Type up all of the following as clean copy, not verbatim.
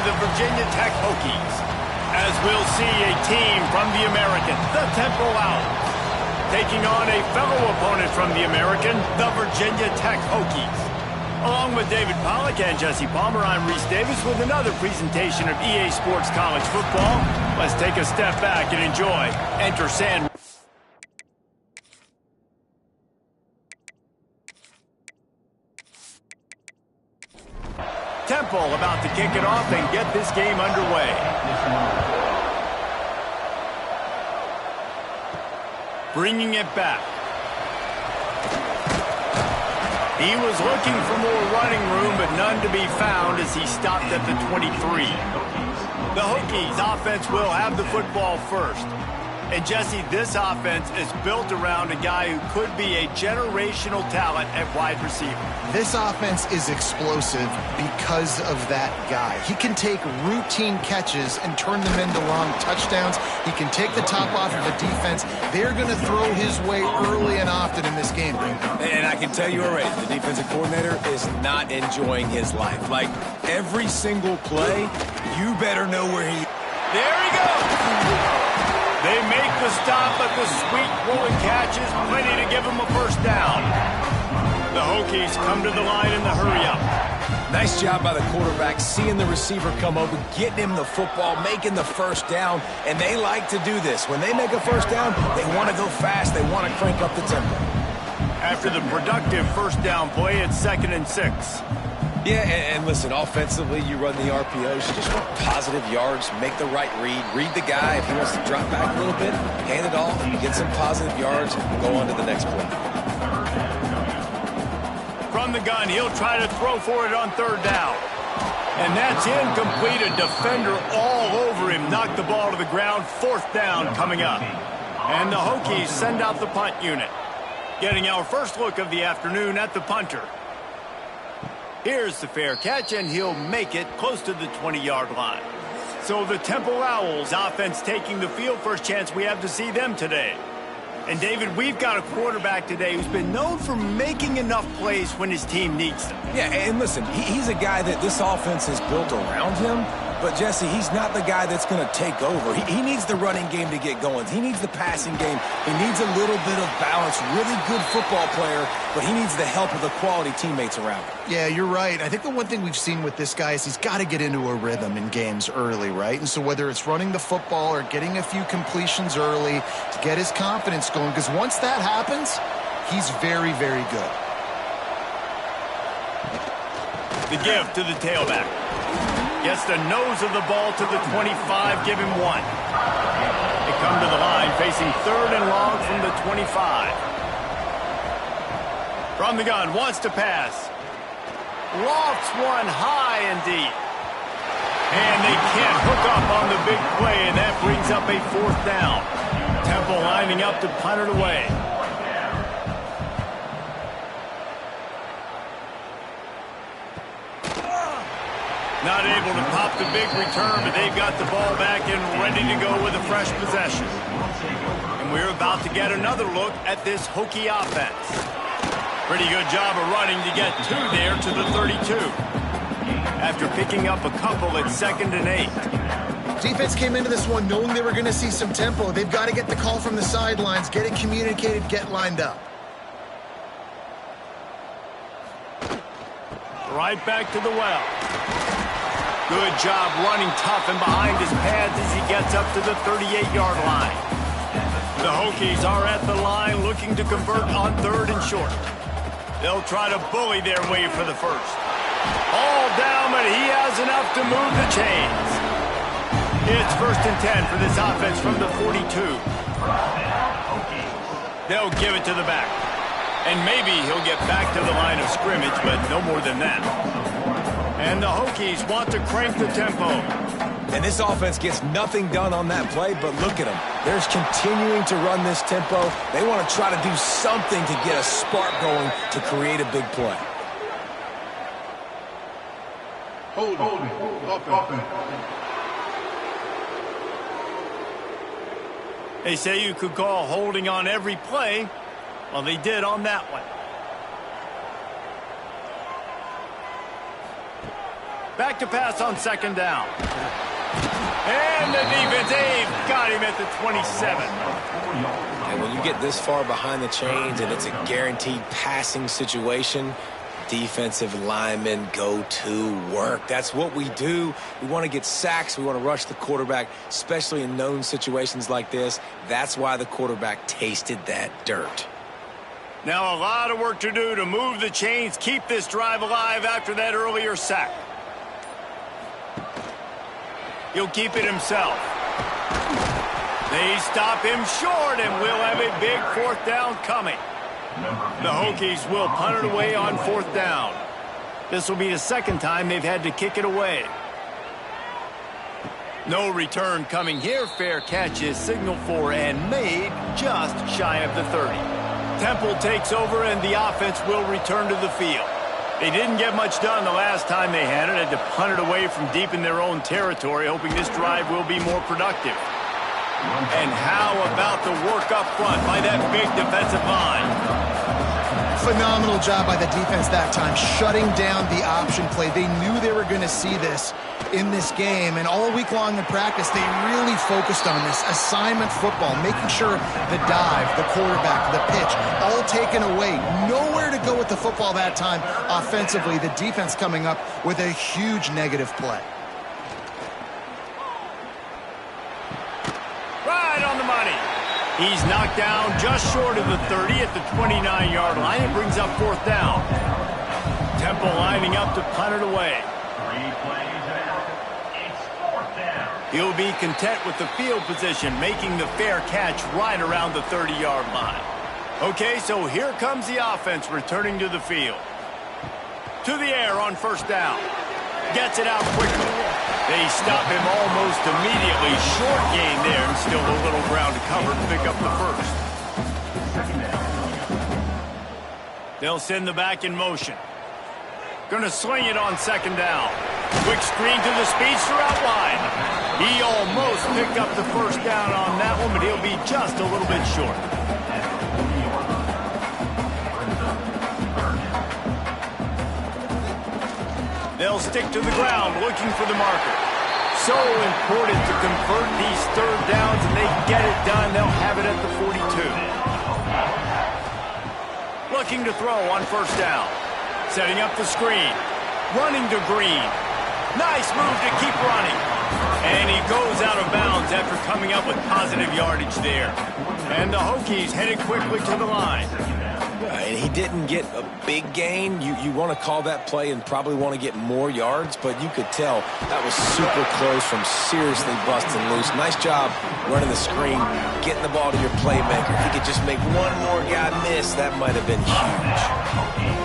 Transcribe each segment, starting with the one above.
the Virginia Tech Hokies. As we'll see a team from the American, the Temple Owls, taking on a fellow opponent from the American, the Virginia Tech Hokies. Along with David Pollack and Jesse Palmer, I'm Reese Davis with another presentation of EA Sports College Football. Let's take a step back and enjoy Enter Sand. Temple about to kick it off and get this game underway. Bringing it back. He was looking for more running room, but none to be found as he stopped at the 23. The Hokies offense will have the football first. And Jesse, this offense is built around a guy who could be a generational talent at wide receiver. This offense is explosive because of that guy. He can take routine catches and turn them into long touchdowns. He can take the top off of a defense. They're going to throw his way early and often in this game. And I can tell you already, the defensive coordinator is not enjoying his life. Like, every single play, you better know where he... There he goes! They make the stop, but the sweet rolling catch is plenty to give them a first down. The Hokies come to the line in the hurry-up. Nice job by the quarterback, seeing the receiver come over, getting him the football, making the first down, and they like to do this. When they make a first down, they want to go fast, they want to crank up the tempo. After the productive first down play, it's 2nd and 6. Yeah, and listen, offensively, you run the RPOs. You just want positive yards, make the right read the guy. If he wants to drop back a little bit, hand it off, get some positive yards, go on to the next play. From the gun, he'll try to throw for it on 3rd down. And that's incomplete. A defender all over him. Knocked the ball to the ground. 4th down coming up. And the Hokies send out the punt unit. Getting our first look of the afternoon at the punter. Here's the fair catch, and he'll make it close to the 20-yard line. So the Temple Owls offense taking the field. First chance we have to see them today. And, David, we've got a quarterback today who's been known for making enough plays when his team needs them. Yeah, and listen, he's a guy that this offense is built around him. But, Jesse, he's not the guy that's going to take over. He needs the running game to get going. He needs the passing game. He needs a little bit of balance. Really good football player, but he needs the help of the quality teammates around him. Yeah, you're right. I think the one thing we've seen with this guy is he's got to get into a rhythm in games early, right? And so whether it's running the football or getting a few completions early to get his confidence going, because once that happens, he's very, very good. The give to the tailback. Gets the nose of the ball to the 25, give him 1. They come to the line facing 3rd and long from the 25. From the gun, wants to pass. Lofts one high and deep. And they can't hook up on the big play, and that brings up a 4th down. Temple lining up to punt it away. Not able to pop the big return, but they've got the ball back and ready to go with a fresh possession. And we're about to get another look at this Hokie offense. Pretty good job of running to get 2 there to the 32. After picking up a couple at 2nd and 8. Defense came into this one knowing they were going to see some tempo. They've got to get the call from the sidelines, get it communicated, get lined up. Right back to the well. Good job running tough and behind his pads as he gets up to the 38-yard line. The Hokies are at the line looking to convert on 3rd and short. They'll try to bully their way for the first. All down, but he has enough to move the chains. It's 1st and 10 for this offense from the 42. They'll give it to the back. And maybe he'll get back to the line of scrimmage, but no more than that. And the Hokies want to crank the tempo. And this offense gets nothing done on that play, but look at them. They're continuing to run this tempo. They want to try to do something to get a spark going to create a big play. Hold it. They say you could call holding on every play. Well, they did on that one. Back to pass on second down. And the defense, they've got him at the 27. And when you get this far behind the chains and it's a guaranteed passing situation, defensive linemen go to work. That's what we do. We want to get sacks. We want to rush the quarterback, especially in known situations like this. That's why the quarterback tasted that dirt. Now a lot of work to do to move the chains, keep this drive alive after that earlier sack. He'll keep it himself. They stop him short, and we'll have a big fourth down coming. The Hokies will punt it away on fourth down. This will be the second time they've had to kick it away. No return coming here. Fair catch is signaled for and made just shy of the 30. Temple takes over, and the offense will return to the field. They didn't get much done the last time they had it. Had to punt it away from deep in their own territory, hoping this drive will be more productive. And how about the work up front by that big defensive line? Phenomenal job by the defense that time, shutting down the option play. They knew they were going to see this in this game, and all week long in practice, they really focused on this assignment football, making sure the dive, the quarterback, the pitch, all taken away. Nowhere to go with the football that time offensively. The defense coming up with a huge negative play. Right on the money. He's knocked down just short of the 30 at the 29-yard line. It brings up fourth down. Temple lining up to punt it away. He'll be content with the field position, making the fair catch right around the 30-yard line. Okay, so here comes the offense returning to the field. To the air on first down. Gets it out quickly. They stop him almost immediately. Short gain there, and still a little ground to cover to pick up the first. They'll send the back in motion. Gonna sling it on second down. Quick screen to the speedster out wide. He almost picked up the first down on that one, but he'll be just a little bit short. They'll stick to the ground, looking for the marker. So important to convert these third downs, and they get it done. They'll have it at the 42. Looking to throw on first down. Setting up the screen. Running to Green. Nice move to keep running. And he goes out of bounds after coming up with positive yardage there. And the Hokies headed quickly to the line. And he didn't get a big gain. You want to call that play and probably want to get more yards, but you could tell that was super close from seriously busting loose. Nice job running the screen, getting the ball to your playmaker. If he could just make one more guy miss, that might have been huge.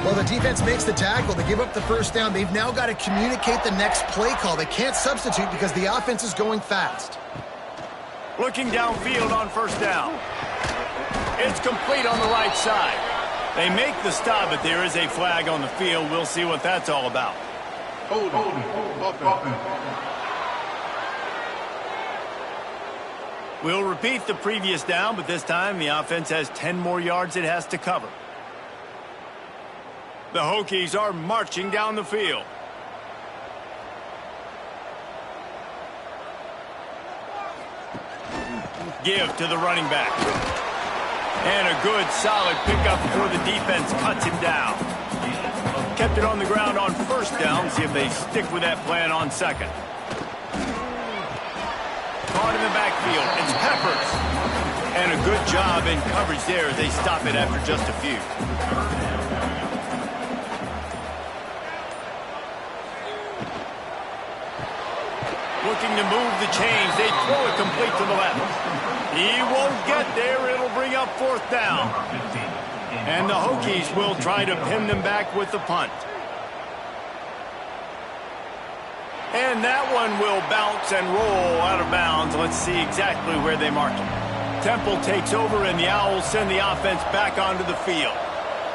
Well, the defense makes the tackle. They give up the first down. They've now got to communicate the next play call. They can't substitute because the offense is going fast. Looking downfield on first down. It's complete on the right side. They make the stop, but there is a flag on the field. We'll see what that's all about. Hold it. We'll repeat the previous down, but this time the offense has 10 more yards it has to cover. The Hokies are marching down the field. Give to the running back. And a good, solid pickup before the defense cuts him down. Kept it on the ground on first down. See if they stick with that plan on second. Caught in the backfield. It's Peppers. And a good job in coverage there as they stop it after just a few. Looking to move the chains. They throw it complete to the left. He won't get there. It'll bring up fourth down. And the Hokies will try to pin them back with the punt. And that one will bounce and roll out of bounds. Let's see exactly where they mark it. Temple takes over, and the Owls send the offense back onto the field.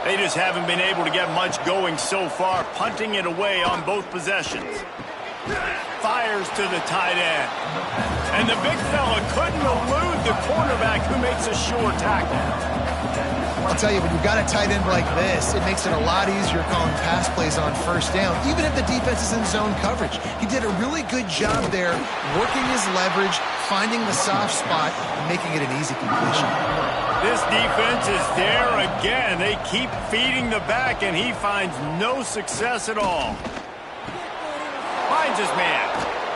They just haven't been able to get much going so far, punting it away on both possessions. Fires to the tight end. And the big fella couldn't elude the cornerback who makes a sure tackle. I'll tell you, when you've got a tight end like this, it makes it a lot easier calling pass plays on first down, even if the defense is in zone coverage. He did a really good job there, working his leverage, finding the soft spot, and making it an easy completion. This defense is there again. They keep feeding the back, and he finds no success at all. Finds his man.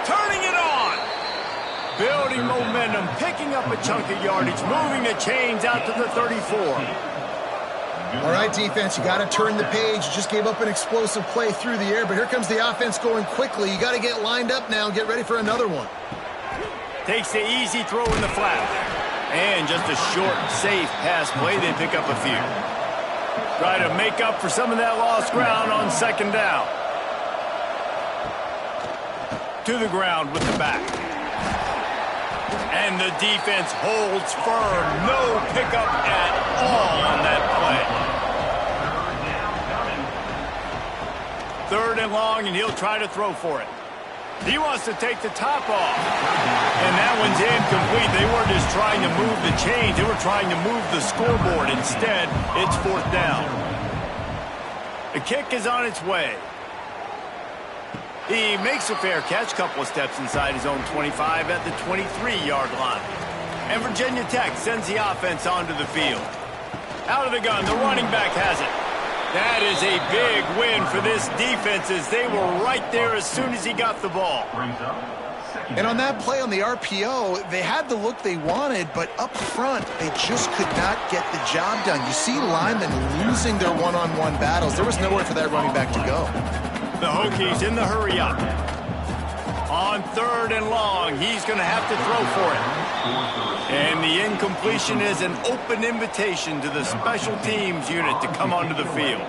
Turning it on. Building momentum, picking up a chunk of yardage, moving the chains out to the 34. All right, defense, you got to turn the page. You just gave up an explosive play through the air, but here comes the offense going quickly. You got to get lined up now and get ready for another one. Takes the easy throw in the flat. And just a short, safe pass play. They pick up a few. Try to make up for some of that lost ground on second down. To the ground with the back. And the defense holds firm. No pickup at all on that play. Third and long, and he'll try to throw for it. He wants to take the top off. And that one's incomplete. They weren't just trying to move the chains. They were trying to move the scoreboard. Instead, it's fourth down. The kick is on its way. He makes a fair catch, couple of steps inside his own 25 at the 23-yard line. And Virginia Tech sends the offense onto the field. Out of the gun, the running back has it. That is a big win for this defense as they were right there as soon as he got the ball. And on that play on the RPO, they had the look they wanted, but up front, they just could not get the job done. You see linemen losing their one-on-one battles. There was nowhere for that running back to go. The Hokies in the hurry up. On third and long, he's going to have to throw for it. And the incompletion is an open invitation to the special teams unit to come onto the field.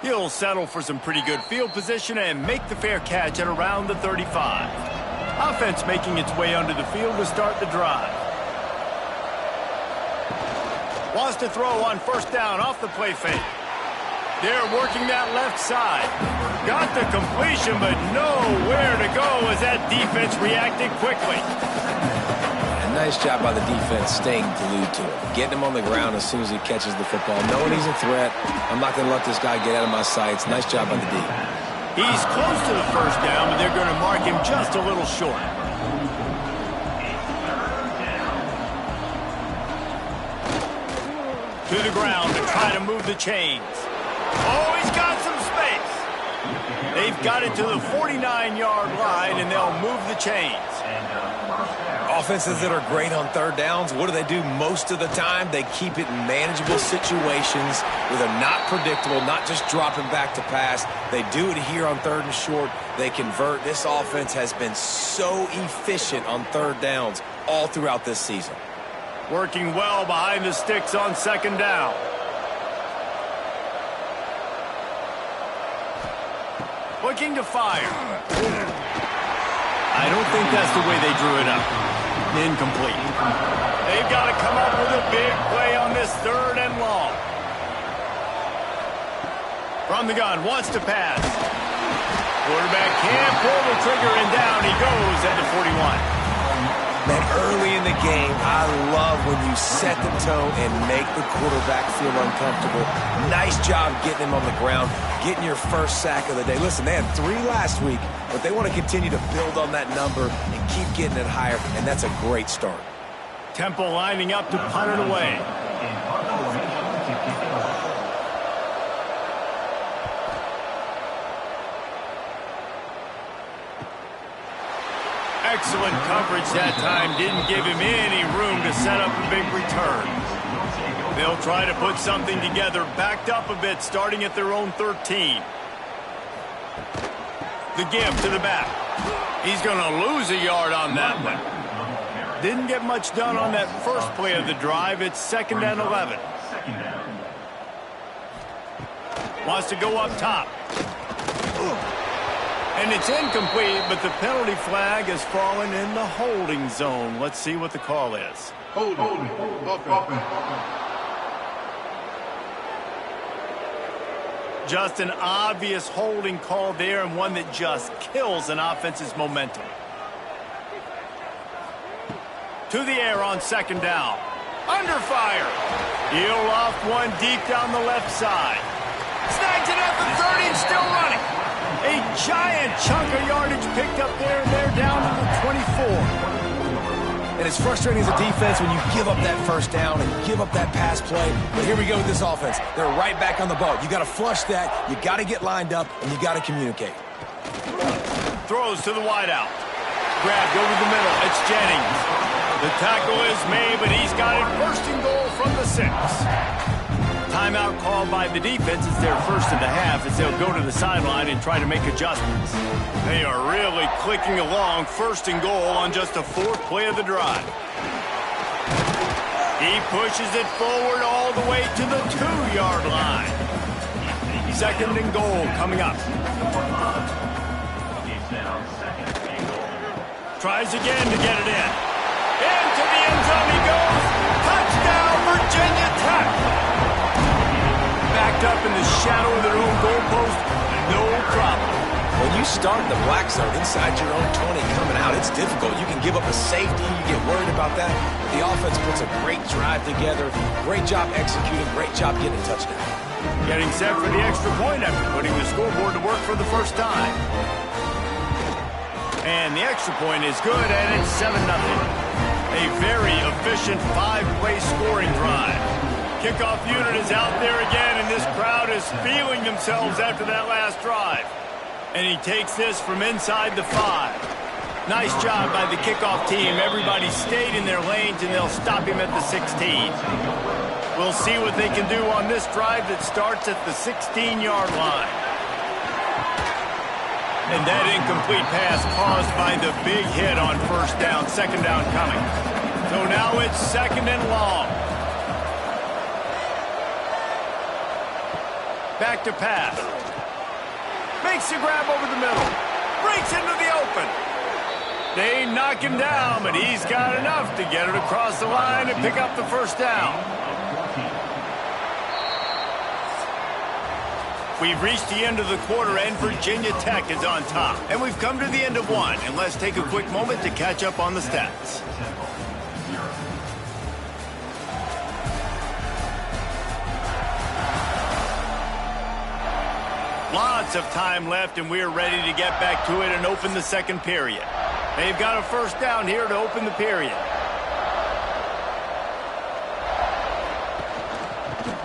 He'll settle for some pretty good field position and make the fair catch at around the 35. Offense making its way onto the field to start the drive. Wants to throw on first down off the play fake. They're working that left side. Got the completion, but nowhere to go as that defense reacted quickly. A nice job by the defense staying glued to him. Getting him on the ground as soon as he catches the football. Knowing he's a threat. I'm not going to let this guy get out of my sights. Nice job by the D. He's close to the first down, but they're going to mark him just a little short. To the ground to try to move the chains. Oh, he's got some space. They've got it to the 49-yard line, and they'll move the chains. Offenses that are great on third downs, what do most of the time? They keep it in manageable situations where they're not predictable, not just dropping back to pass. They do it here on third and short. They convert. This offense has been so efficient on third downs all throughout this season. Working well behind the sticks on second down. Looking to fire. I don't think that's the way they drew it up. Incomplete. They've got to come up with a big play on this third and long. From the gun, wants to pass. Quarterback can't pull the trigger, and down he goes at the 41. Man, early in the game, I love when you set the tone and make the quarterback feel uncomfortable. Nice job getting him on the ground, getting your first sack of the day. Listen, they had 3 last week, but they want to continue to build on that number and keep getting it higher, and that's a great start. Temple lining up to punt it away. Excellent coverage that time. Didn't give him any room to set up a big return. They'll try to put something together, backed up a bit, starting at their own 13. The give to the back. He's going to lose a yard on that one. Didn't get much done on that first play of the drive. It's second and 11. Wants to go up top. And it's incomplete, but the penalty flag has fallen in the holding zone. Let's see what the call is. Holding. Just an obvious holding call there, and one that just kills an offense's momentum. To the air on second down. Under fire. He'll loft one deep down the left side. Snags it at the 30 and still running. A giant chunk of yardage picked up there, and they're down to the 24. And it's frustrating as a defense when you give up that first down and give up that pass play. But here we go with this offense. They're right back on the boat. You got to flush that. You got to get lined up, and you got to communicate. Throws to the wideout. Grabbed over the middle. It's Jennings. The tackle is made, but he's got it first and goal from the 6. Timeout called by the defense. It's their first of the half as they'll go to the sideline and try to make adjustments. They are really clicking along, first and goal on just the 4th play of the drive. He pushes it forward all the way to the 2-yard line. Second and goal coming up. Tries again to get it in. Into the end zone he goes. Touchdown, Virginia Tech. Backed up in the shadow of their own goalpost, no problem. When you start in the black zone inside your own 20 coming out, it's difficult. You can give up a safety. You get worried about that. But the offense puts a great drive together. Great job executing. Great job getting a touchdown. Getting set for the extra point after putting the scoreboard to work for the first time. And the extra point is good, and it's 7-0. A very efficient 5-play scoring drive. Kickoff unit is out there again, and this crowd is feeling themselves after that last drive. And he takes this from inside the 5. Nice job by the kickoff team. Everybody stayed in their lanes, and they'll stop him at the 16. We'll see what they can do on this drive that starts at the 16-yard line. And that incomplete pass caused by the big hit on first down, second down coming. So now it's second and long. Back to pass. Makes the grab over the middle. Breaks into the open. They knock him down, but he's got enough to get it across the line and pick up the first down. We've reached the end of the quarter, and Virginia Tech is on top. And we've come to the end of one, and let's take a quick moment to catch up on the stats. Lots of time left, and we're ready to get back to it and open the second period. They've got a first down here to open the period.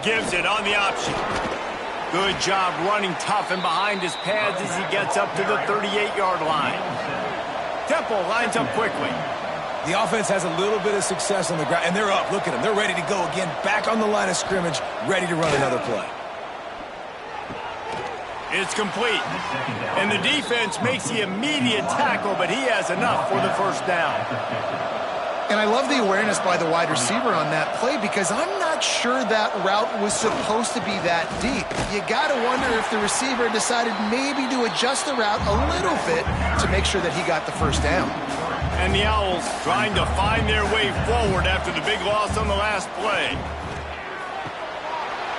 Gives it on the option. Good job running tough and behind his pads as he gets up to the 38-yard line. Temple lines up quickly. The offense has a little bit of success on the ground, and they're up. Look at them. They're ready to go again, back on the line of scrimmage, ready to run another play. It's complete. And the defense makes the immediate tackle, but he has enough for the first down. And I love the awareness by the wide receiver on that play because I'm not sure that route was supposed to be that deep. You got to wonder if the receiver decided maybe to adjust the route a little bit to make sure that he got the first down. And the Owls trying to find their way forward after the big loss on the last play.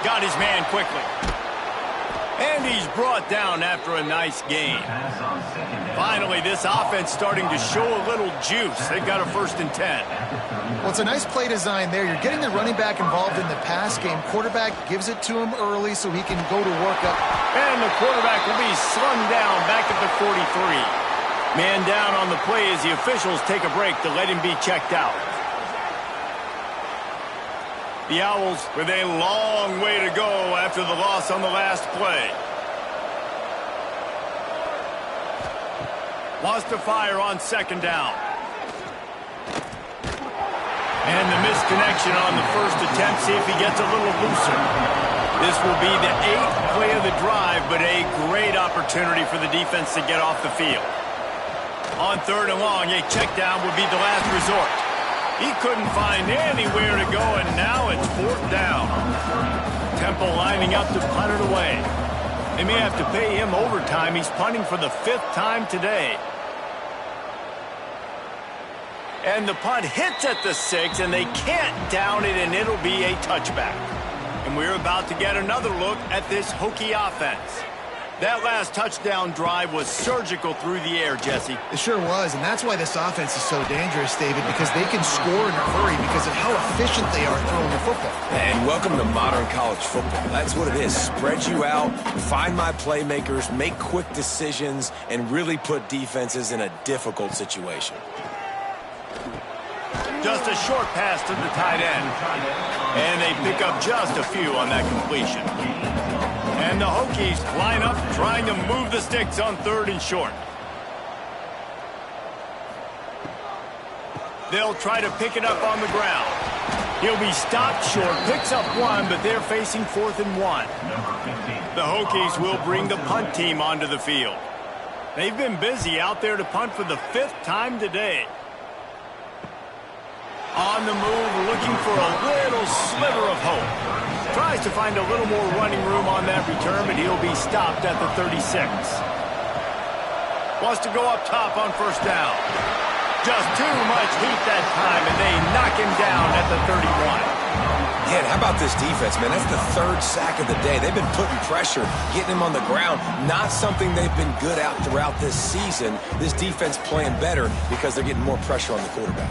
Got his man quickly. And he's brought down after a nice game. Finally, this offense starting to show a little juice. They've got a 1st and 10. Well, it's a nice play design there. You're getting the running back involved in the pass game. Quarterback gives it to him early so he can go to work up. And the quarterback will be slung down back at the 43. Man down on the play as the officials take a break to let him be checked out. The Owls with a long way to go after the loss on the last play. Wants to fire on second down. And the misconnection on the first attempt. See if he gets a little looser. This will be the 8th play of the drive, but a great opportunity for the defense to get off the field. On 3rd and long, a check down would be the last resort. He couldn't find anywhere to go, and now it's 4th down. Temple lining up to punt it away. They may have to pay him overtime. He's punting for the 5th time today. And the punt hits at the 6, and they can't down it, and it'll be a touchback. And we're about to get another look at this Hokie offense. That last touchdown drive was surgical through the air, Jesse. It sure was, and that's why this offense is so dangerous, David, because they can score in a hurry because of how efficient they are throwing the football. And welcome to modern college football. That's what it is. Spread you out, find my playmakers, make quick decisions, and really put defenses in a difficult situation. Just a short pass to the tight end. And they pick up just a few on that completion. And the Hokies line up trying to move the sticks on 3rd and short. They'll try to pick it up on the ground. He'll be stopped short, picks up 1, but they're facing 4th and 1. The Hokies will bring the punt team onto the field. They've been busy out there to punt for the 5th time today. On the move, looking for a little sliver of hope. Tries to find a little more running room on that return, but he'll be stopped at the 36. Wants to go up top on 1st down. Just too much heat that time, and they knock him down at the 31. Yeah, and how about this defense, man? That's the 3rd sack of the day. They've been putting pressure, getting him on the ground. Not something they've been good at throughout this season. This defense playing better because they're getting more pressure on the quarterback.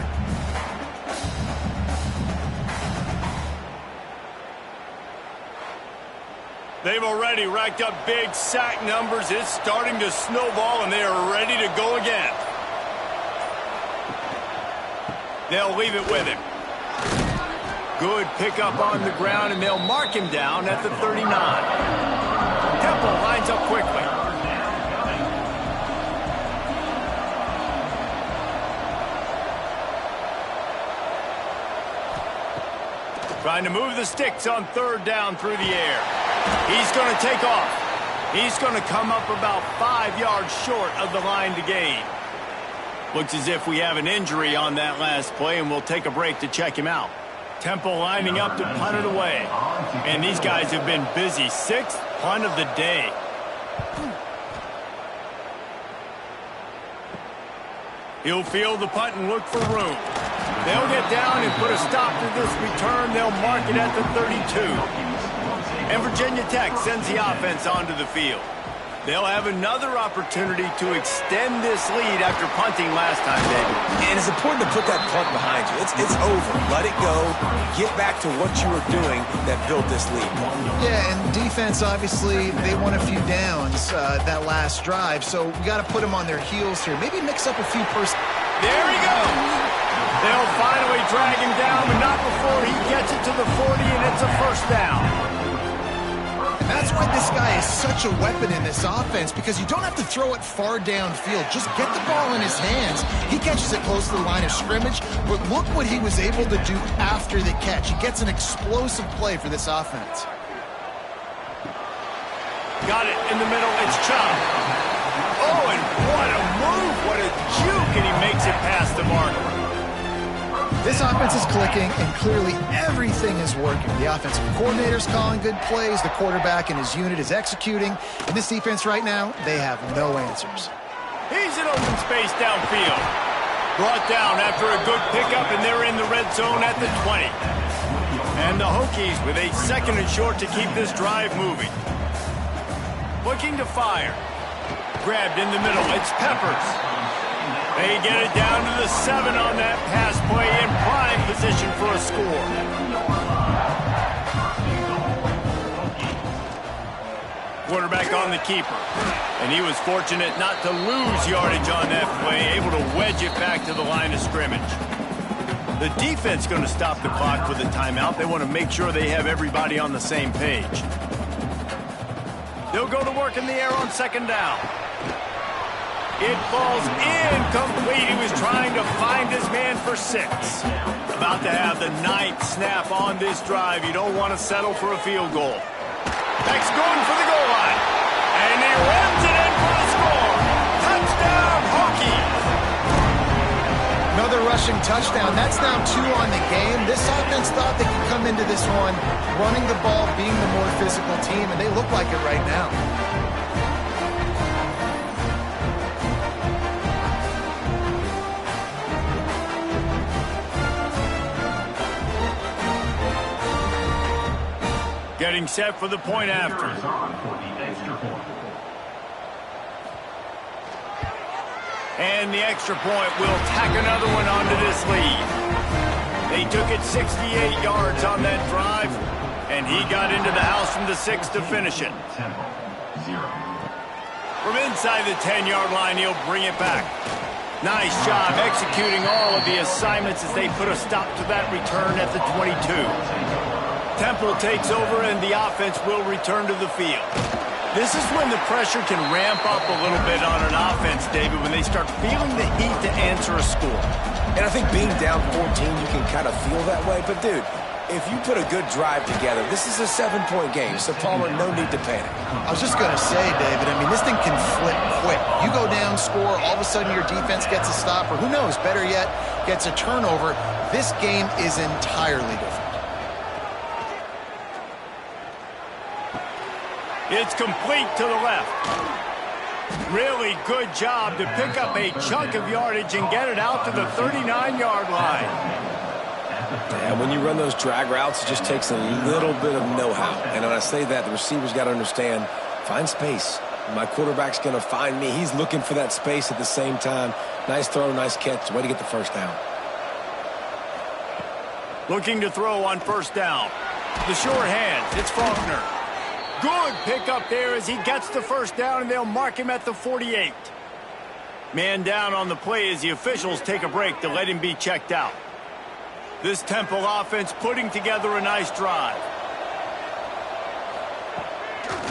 They've already racked up big sack numbers. It's starting to snowball, and they are ready to go again. They'll leave it with him. Good pickup on the ground, and they'll mark him down at the 39. Temple lines up quickly. Trying to move the sticks on 3rd down through the air. He's going to take off. He's going to come up about 5 yards short of the line to gain. Looks as if we have an injury on that last play, and we'll take a break to check him out. Temple lining up to punt it away. And these guys have been busy. 6th punt of the day. He'll field the punt and look for room. They'll get down and put a stop to this return. They'll mark it at the 32. And Virginia Tech sends the offense onto the field. They'll have another opportunity to extend this lead after punting last time, David. And it's important to put that punt behind you. It's over. Let it go. Get back to what you were doing that built this lead. Yeah, and defense, obviously, they won a few downs that last drive, so we got to put them on their heels here. Maybe mix up a few There he goes. They'll finally drag him down, but not before he gets it to the 40, and it's a 1st down. That's why this guy is such a weapon in this offense, because you don't have to throw it far downfield. Just get the ball in his hands. He catches it close to the line of scrimmage, but look what he was able to do after the catch. He gets an explosive play for this offense. Got it in the middle. It's Chubb. Oh, and what a move. What a juke, and he makes it past the marker. This offense is clicking, and clearly everything is working. The offensive coordinator's calling good plays. The quarterback and his unit is executing. And this defense right now, they have no answers. He's in open space downfield. Brought down after a good pickup, and they're in the red zone at the 20. And the Hokies with a 2nd and short to keep this drive moving. Looking to fire. Grabbed in the middle. It's Peppers. They get it down to the 7 on that pass play, in prime position for a score. Quarterback on the keeper. And he was fortunate not to lose yardage on that play, able to wedge it back to the line of scrimmage. The defense going to stop the clock with a timeout. They want to make sure they have everybody on the same page. They'll go to work in the air on 2nd down. It falls incomplete. He was trying to find his man for 6. About to have the 9th snap on this drive. You don't want to settle for a field goal. Beck's going for the goal line. And he runs it in for the score. Touchdown, Hokies. Another rushing touchdown. That's now 2 on the game. This offense thought they could come into this one running the ball, being the more physical team, and they look like it right now. Getting set for the point after. And the extra point will tack another one onto this lead. They took it 68 yards on that drive, and he got into the house from the 6 to finish it. From inside the 10-yard line, he'll bring it back. Nice job executing all of the assignments as they put a stop to that return at the 22. Temple takes over, and the offense will return to the field. This is when the pressure can ramp up a little bit on an offense, David, when they start feeling the heat to answer a score. And I think being down 14, you can kind of feel that way. But, dude, if you put a good drive together, this is a 7-point game. So, Palmer, no need to panic. I was just going to say, David, I mean, this thing can flip quick. You go down, score, all of a sudden your defense gets a stop, or who knows, better yet, gets a turnover. This game is entirely different. It's complete to the left. Really good job to pick up a chunk of yardage and get it out to the 39-yard line. Yeah, when you run those drag routes, it just takes a little bit of know-how. And when I say that, the receiver's got to understand, find space. My quarterback's going to find me. He's looking for that space at the same time. Nice throw, nice catch. Way to get the first down. Looking to throw on first down. The short hands. It's Faulkner. Good pickup there as he gets the first down, and they'll mark him at the 48. Man down on the play as the officials take a break to let him be checked out. This Temple offense putting together a nice drive.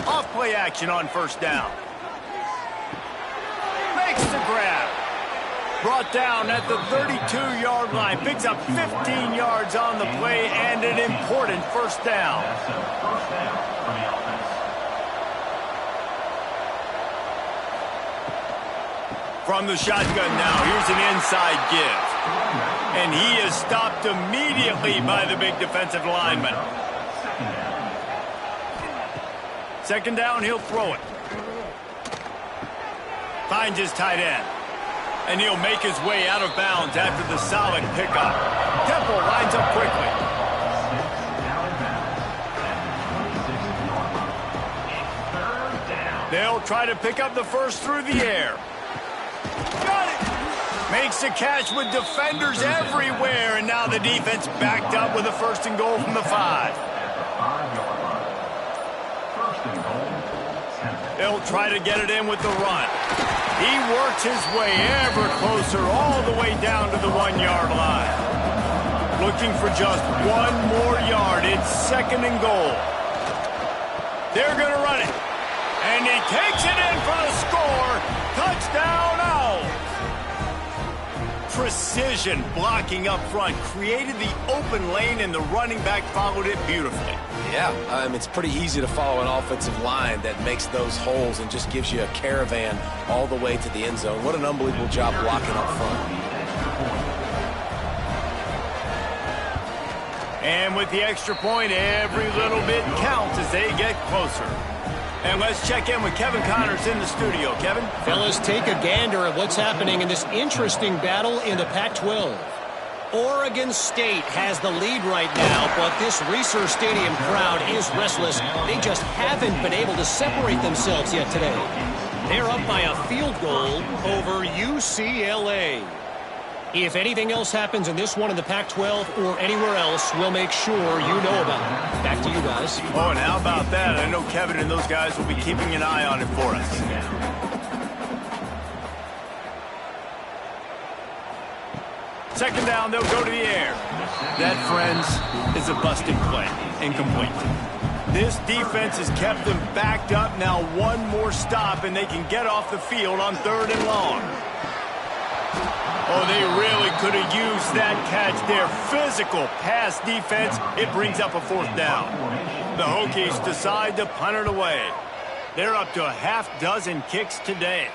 Off play action on first down. Makes the grab. Brought down at the 32-yard line. Picks up 15 yards on the play and an important first down. From the shotgun now, here's an inside give. And he is stopped immediately by the big defensive lineman. Second down, he'll throw it. Finds his tight end. And he'll make his way out of bounds after the solid pickup. Temple lines up quickly. They'll try to pick up the first through the air. Got it! Makes the catch with defenders everywhere, and now the defense backed up with a first and goal from the 5. They'll try to get it in with the run. He works his way ever closer all the way down to the 1-yard line. Looking for just one more yard. It's second and goal. They're going to run it. And he takes it in for the score. Touchdown, Owls. Precision blocking up front created the open lane, and the running back followed it beautifully. Yeah, it's pretty easy to follow an offensive line that makes those holes and just gives you a caravan all the way to the end zone. What an unbelievable job blocking up front. And with the extra point, every little bit counts as they get closer. And let's check in with Kevin Connors in the studio. Kevin? Fellas, take a gander at what's happening in this interesting battle in the Pac-12. Oregon State has the lead right now, but this Reser Stadium crowd is restless. They just haven't been able to separate themselves yet today. They're up by a field goal over UCLA. If anything else happens in this one in the Pac-12 or anywhere else, we'll make sure you know about it. Back to you guys. Oh, and how about that? I know Kevin and those guys will be keeping an eye on it for us. Second down, they'll go to the air. That, friends, is a busted play. Incomplete. This defense has kept them backed up. Now one more stop, and they can get off the field on 3rd and long. Oh, they really could have used that catch. Their physical pass defense, it brings up a 4th down. The Hokies decide to punt it away. They're up to a half-dozen kicks today.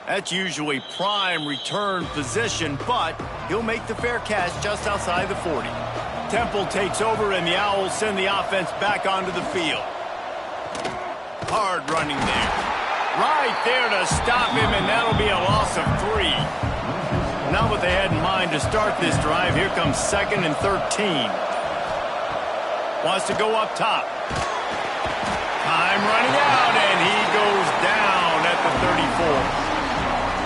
That's usually prime return position, but he'll make the fair catch just outside the 40. Temple takes over, and the Owls send the offense back onto the field. Hard running there. Right there to stop him, and that'll be a loss of 3. Not what they had in mind to start this drive. Here comes 2nd and 13. Wants to go up top. Time running out, and he goes down at the 34.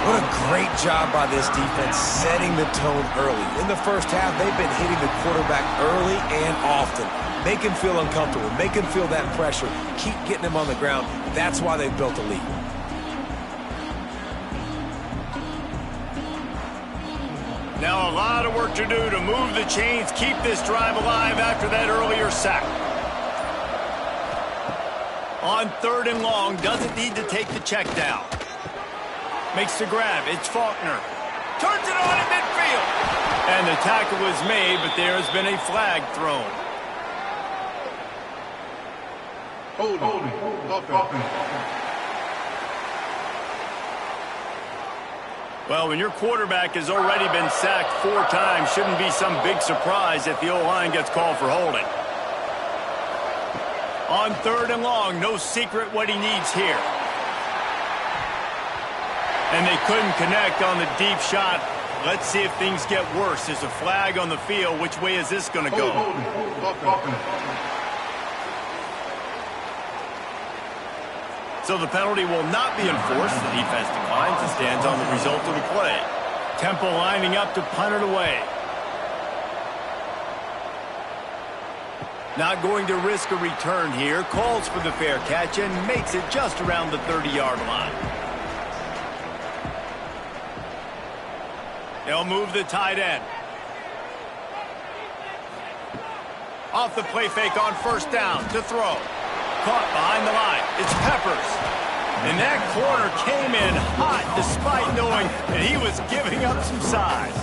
What a great job by this defense setting the tone early. In the first half, they've been hitting the quarterback early and often. Make him feel uncomfortable. Make him feel that pressure. Keep getting him on the ground. That's why they've built a lead. Now a lot of work to do to move the chains, keep this drive alive after that earlier sack. On 3rd and long, doesn't need to take the check down. Makes the grab, it's Faulkner. Turns it on at midfield. And the tackle was made, but there has been a flag thrown. Offense. Well, when your quarterback has already been sacked 4 times, shouldn't be some big surprise if the O-line gets called for holding. On 3rd and long, no secret what he needs here. And they couldn't connect on the deep shot. Let's see if things get worse. There's a flag on the field. Which way is this going to go? So the penalty will not be enforced. The defense declines and stands on the result of the play. Temple lining up to punt it away. Not going to risk a return here. Calls for the fair catch and makes it just around the 30-yard line. They'll move the tight end. Off the play fake on 1st down to throw. Caught behind the line. It's Peppers. And that corner came in hot despite knowing that he was giving up some size.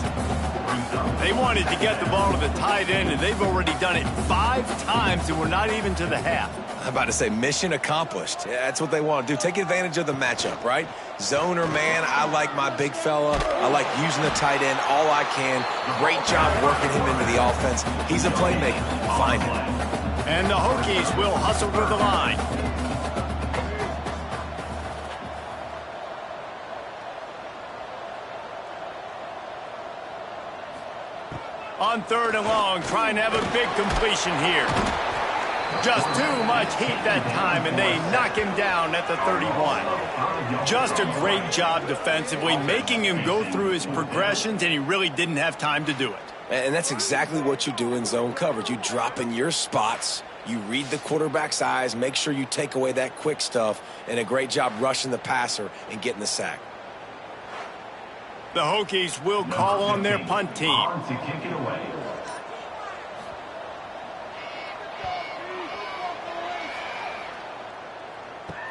They wanted to get the ball to the tight end, and they've already done it 5 times, and we're not even to the half. I'm about to say mission accomplished. Yeah, that's what they want to do. Take advantage of the matchup, right? Zone or man, I like my big fella. I like using the tight end all I can. Great job working him into the offense. He's a playmaker. Find him. And the Hokies will hustle to the line. On 3rd and long, trying to have a big completion here. Just too much heat that time, and they knock him down at the 31. Just a great job defensively, making him go through his progressions, and he really didn't have time to do it. And that's exactly what you do in zone coverage. You drop in your spots, you read the quarterback's eyes, make sure you take away that quick stuff, and a great job rushing the passer and getting the sack. The Hokies will call on their punt team.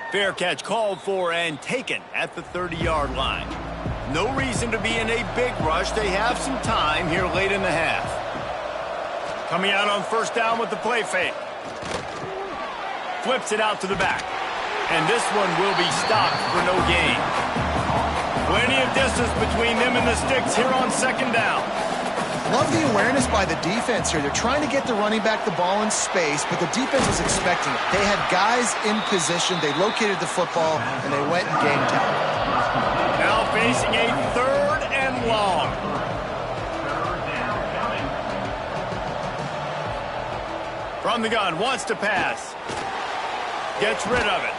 Fair catch called for and taken at the 30-yard line. No reason to be in a big rush. They have some time here late in the half. Coming out on 1st down with the play fake. Flips it out to the back. And this one will be stopped for no gain. Plenty of distance between them and the sticks here on 2nd down. Love the awareness by the defense here. They're trying to get the running back the ball in space, but the defense was expecting it. They had guys in position. They located the football, and they went and game time. Now facing a 3rd and long. From the gun, wants to pass. Gets rid of it.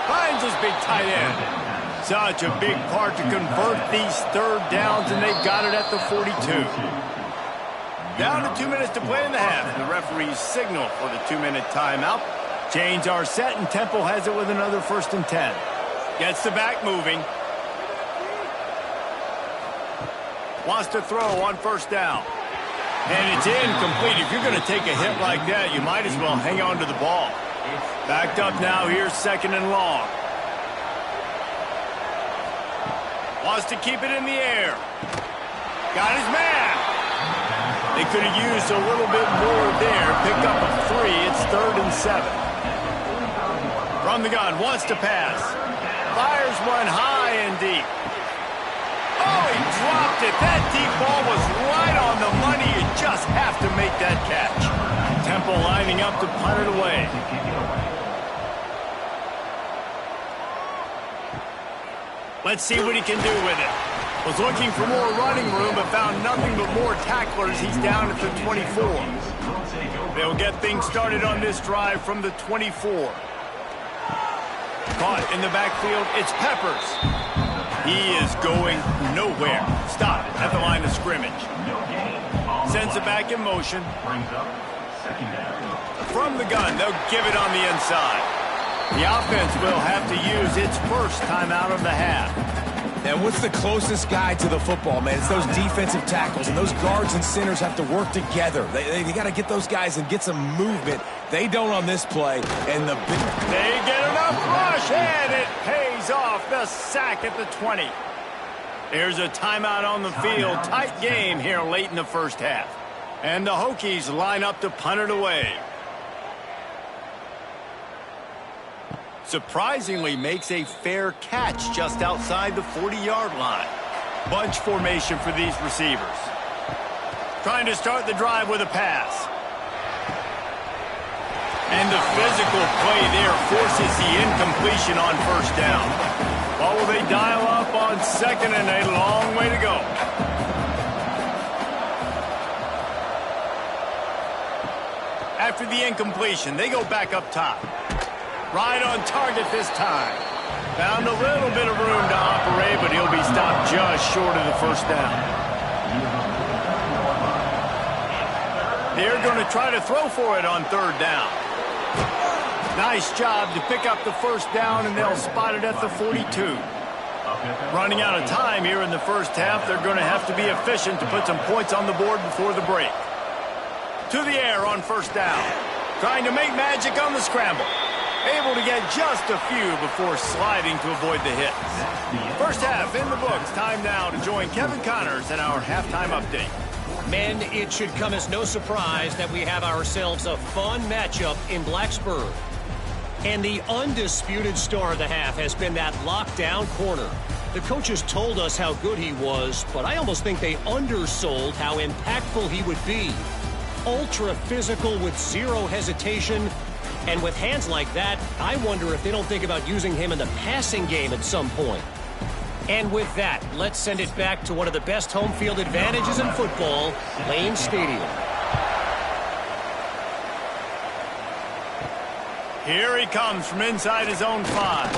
Finds his big tight end. Such a big part to convert these 3rd downs, and they've got it at the 42. Down to 2 minutes to play in the half. The referees signal for the 2-minute timeout. Chains are set, and Temple has it with another 1st and 10. Gets the back moving. Wants to throw on 1st down. And it's incomplete. If you're going to take a hit like that, you might as well hang on to the ball. Backed up now. Here's 2nd and long. Wants to keep it in the air. Got his man. They could have used a little bit more there. Pick up a 3. It's 3rd and 7. From the gun, wants to pass. Fires one high and deep. Oh, he dropped it. That deep ball was right on the money. You just have to make that catch. Temple lining up to punt it away. Let's see what he can do with it. Was looking for more running room, but found nothing but more tacklers. He's down at the 24. They'll get things started on this drive from the 24. Caught in the backfield. It's Peppers. He is going nowhere. Stop at the line of scrimmage. Sends it back in motion. From the gun, they'll give it on the inside. The offense will have to use its first timeout of the half. And what's the closest guy to the football, man? It's those defensive tackles, and those guards and centers have to work together. They got to get those guys and get some movement. They don't on this play. And they get enough rush, and it pays off. The sack at the 20. There's a timeout on the field. Tight game here late in the first half. And the Hokies line up to punt it away. Surprisingly makes a fair catch just outside the 40-yard line. Bunch formation for these receivers. Trying to start the drive with a pass. And the physical play there forces the incompletion on first down. What will they dial up on second, and a long way to go. After the incompletion, they go back up top. Right on target this time. Found a little bit of room to operate, but he'll be stopped just short of the first down. They're going to try to throw for it on third down. Nice job to pick up the first down, and they'll spot it at the 42. Running out of time here in the first half, they're going to have to be efficient to put some points on the board before the break. To the air on first down. Trying to make magic on the scramble. Able to get just a few before sliding to avoid the hits. First half in the books. Time now to join Kevin Connors in our halftime update. Men, it should come as no surprise that we have ourselves a fun matchup in Blacksburg. And the undisputed star of the half has been that lockdown corner. The coaches told us how good he was, but I almost think they undersold how impactful he would be. Ultra physical with zero hesitation. And with hands like that, I wonder if they don't think about using him in the passing game at some point. And with that, let's send it back to one of the best home field advantages in football, Lane Stadium. Here he comes from inside his own 5.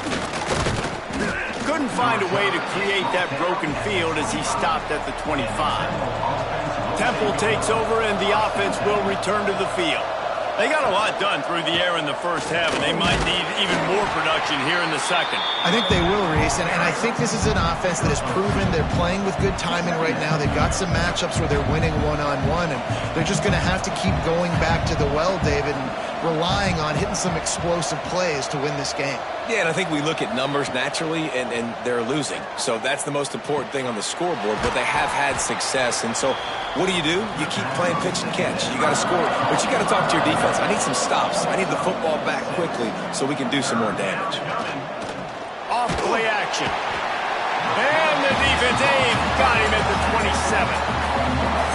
Couldn't find a way to create that broken field as he stopped at the 25. Temple takes over, and the offense will return to the field. They got a lot done through the air in the first half, and they might need even more production here in the second. I think they will, Reese, and I think this is an offense that has proven they're playing with good timing right now. They've got some matchups where they're winning one-on-one, and they're just going to have to keep going back to the well, David, and relying on hitting some explosive plays to win this game. Yeah, and I think we look at numbers naturally, and they're losing. So that's the most important thing on the scoreboard, but they have had success. And so what do? You keep playing pitch and catch. You got to score, but you got to talk to your defense. I need some stops. I need the football back quickly so we can do some more damage. Off play action. And the defense got him at the 27.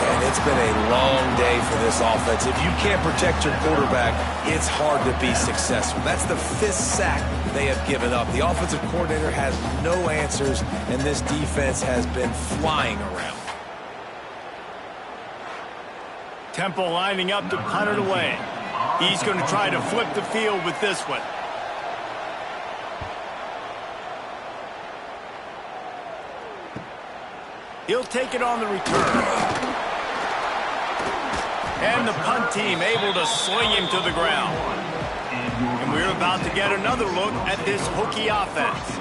And it's been a long day for this offense. If you can't protect your quarterback, it's hard to be successful. That's the 5th sack they have given up. The offensive coordinator has no answers, and this defense has been flying around. Temple lining up to punt it away. He's going to try to flip the field with this one. He'll take it on the return. And the punt team able to sling him to the ground. And we're about to get another look at this Hokie offense.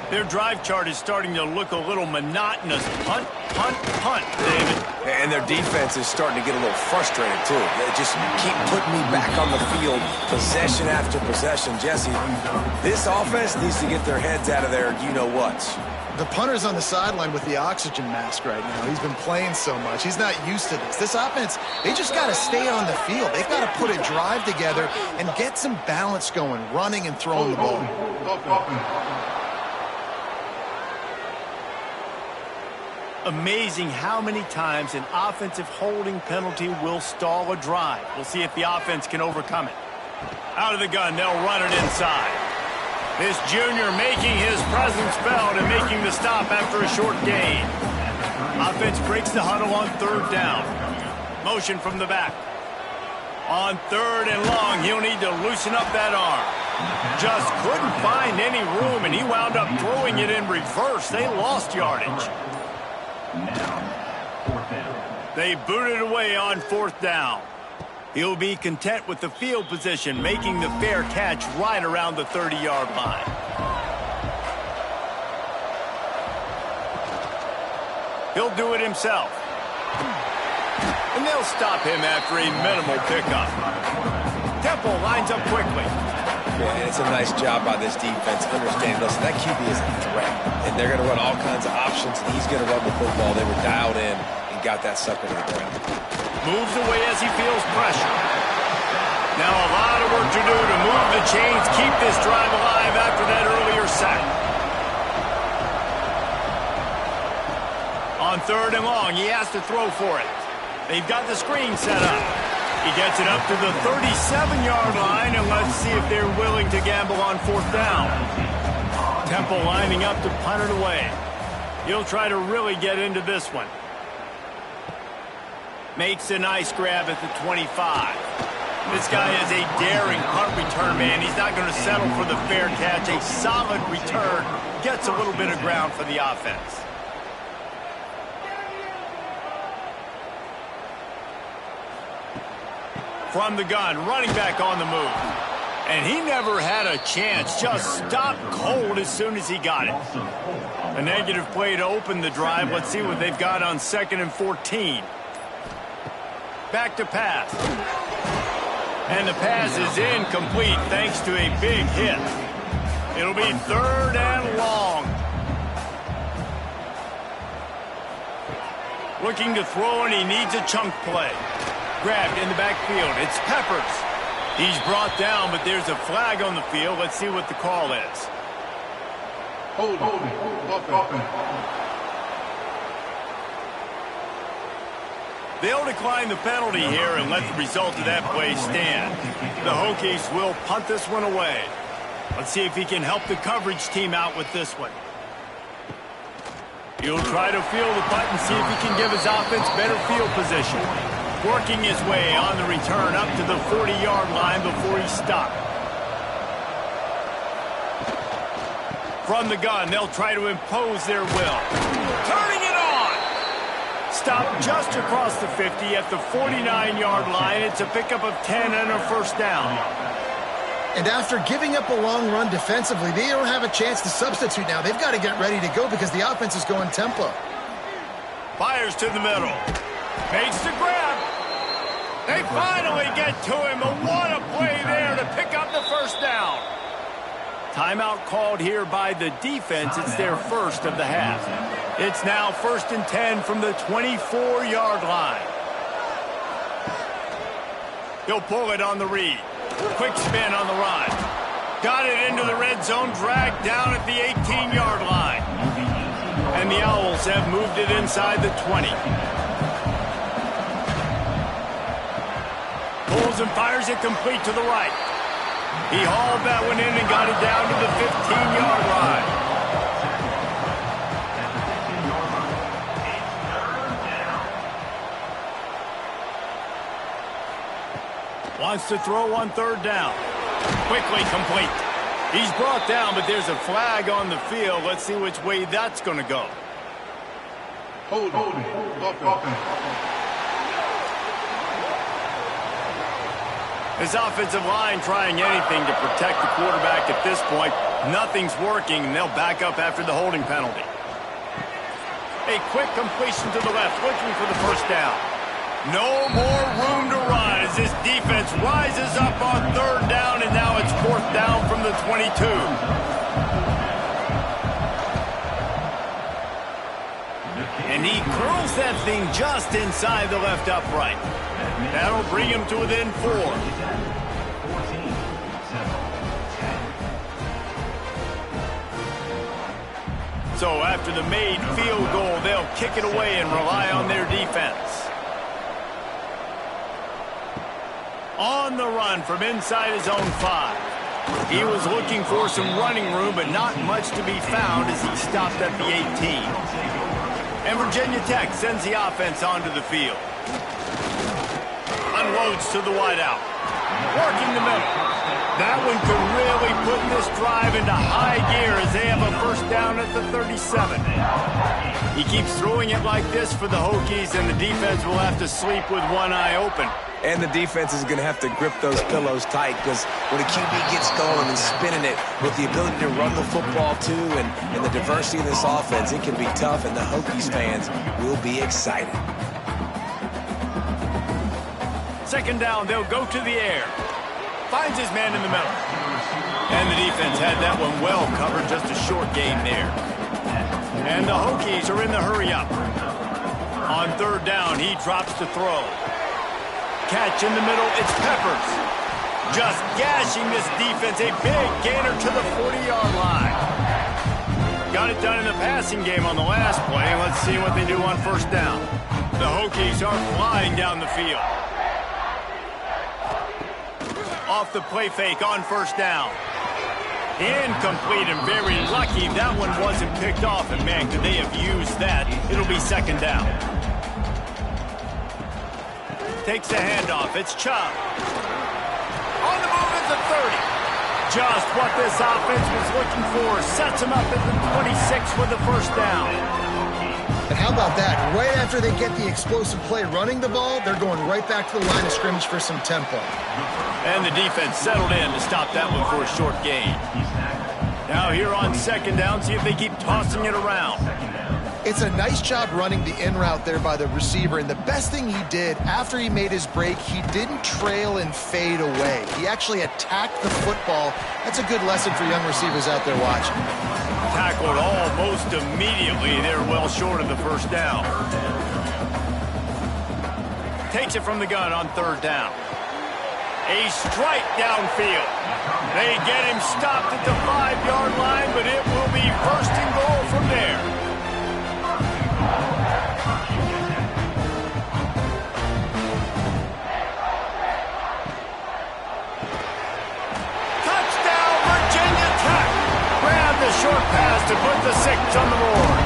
Their drive chart is starting to look a little monotonous. Punt, punt, punt, David. And their defense is starting to get a little frustrated, too. They just keep putting me back on the field, possession after possession. Jesse, this offense needs to get their heads out of their you-know-whats. The punter's on the sideline with the oxygen mask right now. He's been playing so much. He's not used to this. This offense, they just got to stay on the field. They've got to put a drive together and get some balance going, running and throwing the ball. Amazing how many times an offensive holding penalty will stall a drive. We'll see if the offense can overcome it. Out of the gun, they'll run it inside. This junior making his presence felt and making the stop after a short gain. Offense breaks the huddle on third down. Motion from the back. On third and long, he'll need to loosen up that arm. Just couldn't find any room, and he wound up throwing it in reverse. They lost yardage. They booted away on 4th down. He'll be content with the field position, making the fair catch right around the 30-yard line. He'll do it himself. And they'll stop him after a minimal pickup. Temple lines up quickly. And it's a nice job by this defense. Understand, listen, that QB is a threat. And they're going to run all kinds of options, and he's going to run the football. They were dialed in and got that sucker to the ground. Moves away as he feels pressure. Now a lot of work to do to move the chains, keep this drive alive after that earlier sack. On 3rd and long, he has to throw for it. They've got the screen set up. He gets it up to the 37-yard line, and let's see if they're willing to gamble on 4th down. Temple lining up to punt it away. He'll try to really get into this one. Makes a nice grab at the 25. This guy is a daring punt return man. He's not going to settle for the fair catch. A solid return gets a little bit of ground for the offense. From the gun, running back on the move. And he never had a chance. Just stopped cold as soon as he got it. A negative play to open the drive. Let's see what they've got on 2nd and 14. Back to pass. And the pass is incomplete thanks to a big hit. It'll be 3rd and long. Looking to throw, and he needs a chunk play. Grabbed in the backfield. It's Peppers. He's brought down, but there's a flag on the field. Let's see what the call is. Hold. They'll decline the penalty here and let the result of that play stand. The Hokies will punt this one away. Let's see if he can help the coverage team out with this one. He'll try to field the punt and see if he can give his offense better field position. Working his way on the return up to the 40-yard line before he stopped. From the gun, they'll try to impose their will. Turning it on! Stopped just across the 50 at the 49-yard line. It's a pickup of 10 and a 1st down. And after giving up a long run defensively, they don't have a chance to substitute now. They've got to get ready to go because the offense is going tempo. Fires to the middle. Makes the grab. They finally get to him. But what a play there to pick up the 1st down. Timeout called here by the defense. It's their first of the half. It's now 1st and 10 from the 24-yard line. He'll pull it on the read. Quick spin on the run. Got it into the red zone, dragged down at the 18-yard line. And the Owls have moved it inside the 20. Pulls and fires it complete to the right. He hauled that one in and got it down to the 15-yard line. Wants to throw on 3rd down. Quickly complete. He's brought down, but there's a flag on the field. Let's see which way that's going to go. Hold. His offensive line trying anything to protect the quarterback at this point. Nothing's working, and they'll back up after the holding penalty. A quick completion to the left, looking for the 1st down. No more room to run as this defense rises up on 3rd down, and now it's 4th down from the 22. And he curls that thing just inside the left upright. That'll bring him to within 4. So after the made field goal, they'll kick it away and rely on their defense. On the run from inside his own 5. He was looking for some running room, but not much to be found as he stopped at the 18. And Virginia Tech sends the offense onto the field. Unloads to the wideout. Working the middle. That one could really put this drive into high gear as they have a first down at the 37. He keeps throwing it like this for the Hokies, and the defense will have to sleep with one eye open. And the defense is going to have to grip those pillows tight, because when a QB gets going and spinning it with the ability to run the football too and the diversity of this offense, it can be tough, and the Hokies fans will be excited. Second down, they'll go to the air. Finds his man in the middle. And the defense had that one well covered, just a short gain there. And the Hokies are in the hurry-up. On third down, he drops to throw. Catch in the middle, it's Peppers. Just gashing this defense, a big gainer to the 40-yard line. Got it done in the passing game on the last play. Let's see what they do on first down. The Hokies are flying down the field. Off the play fake on first down. Incomplete, and very lucky that one wasn't picked off. And man, could they have used that. It'll be second down. Takes the handoff. It's Chubb. On the move at the 30. Just what this offense was looking for. Sets him up at the 26 with the first down. And how about that? Right after they get the explosive play running the ball, they're going right back to the line of scrimmage for some tempo. And the defense settled in to stop that one for a short gain. Now here on second down, see if they keep tossing it around. It's a nice job running the in route there by the receiver, and the best thing he did after he made his break, he didn't trail and fade away. He actually attacked the football. That's a good lesson for young receivers out there watching. Tackled almost immediately. They're well short of the first down. Takes it from the gun on third down. A strike downfield. They get him stopped at the 5-yard line, but it will be first and goal from there. Touchdown, Virginia Tech. Grab the short pass to put the 6 on the board.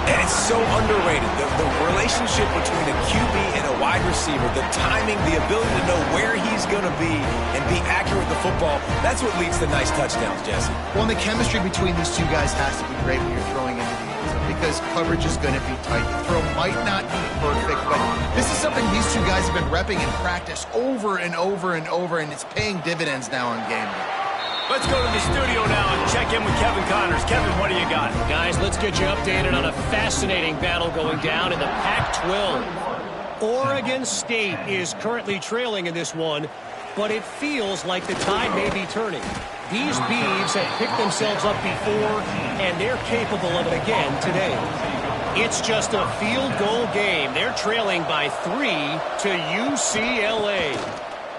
And it's so underrated, the relationship between a QB and a wide receiver, the timing, the ability to know where he's going to be and be accurate with the football, that's what leads to nice touchdowns, Jesse. Well, and the chemistry between these two guys has to be great when you're throwing into the end zone, because coverage is going to be tight. The throw might not be perfect, but this is something these two guys have been repping in practice over and over and over, and it's paying dividends now on game day. Let's go to the studio now and check in with Kevin Connors. Kevin, what do you got? Guys, let's get you updated on a fascinating battle going down in the Pac-12. Oregon State is currently trailing in this one, but it feels like the tide may be turning. These Beavs have picked themselves up before, and they're capable of it again today. It's just a field goal game. They're trailing by 3 to UCLA.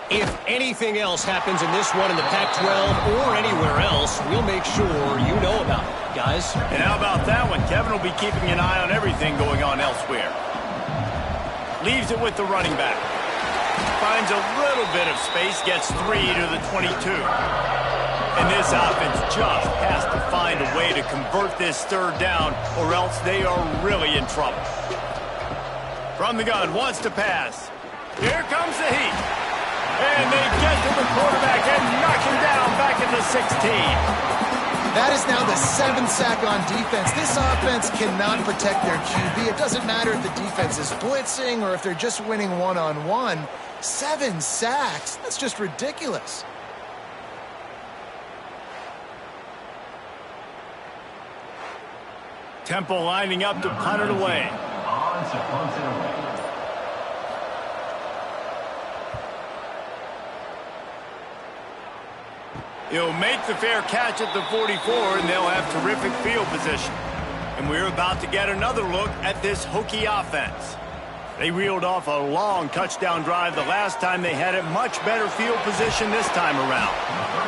If anything else happens in this one in the Pac-12 or anywhere else, we'll make sure you know about it, guys. And how about that one? Kevin will be keeping an eye on everything going on elsewhere. Leaves it with the running back. Finds a little bit of space, gets 3 to the 22. And this offense just has to find a way to convert this third down, or else they are really in trouble. From the gun, wants to pass. Here comes the heat. And they get to the quarterback and knock him down back at the 16. That is now the 7th sack on defense. This offense cannot protect their QB. It doesn't matter if the defense is blitzing or if they're just winning one-on-one. 7 sacks, that's just ridiculous. Temple lining up to punt it away. He'll make the fair catch at the 44, and they'll have terrific field position. And we're about to get another look at this Hokie offense. They reeled off a long touchdown drive the last time they had it. Much better field position this time around.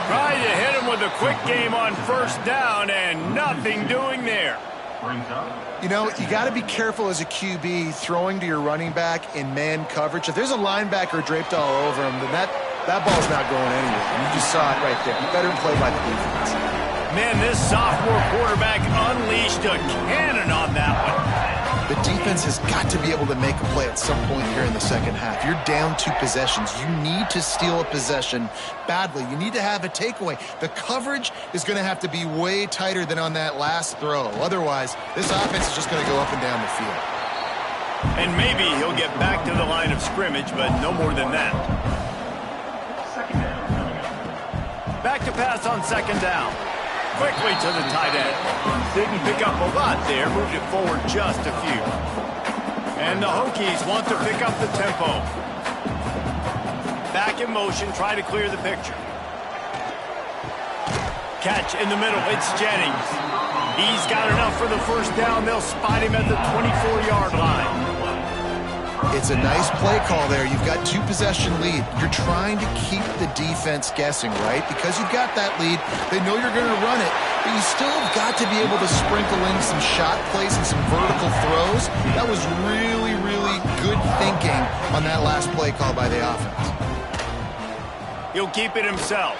Tried to hit him with a quick game on first down, and nothing doing there. You know, you got to be careful as a QB throwing to your running back in man coverage. If there's a linebacker draped all over him, then that ball's not going anywhere. You just saw it right there. Better play by the defense. Man, this sophomore quarterback unleashed a cannon on that one. The defense has got to be able to make a play at some point here in the second half. You're down 2 possessions. You need to steal a possession badly. You need to have a takeaway. The coverage is going to have to be way tighter than on that last throw. Otherwise, this offense is just going to go up and down the field. And maybe he'll get back to the line of scrimmage, but no more than that. Back to pass on second down. Quickly to the tight end. Didn't pick up a lot there, moved it forward just a few. And the Hokies want to pick up the tempo. Back in motion, try to clear the picture. Catch in the middle, it's Jennings. He's got enough for the first down. They'll spot him at the 24-yard line. It's a nice play call there. You've got 2 possession lead. You're trying to keep the defense guessing, right? Because you've got that lead, they know you're going to run it, but you still have got to be able to sprinkle in some shot plays and some vertical throws. That was really, really good thinking on that last play call by the offense. He'll keep it himself.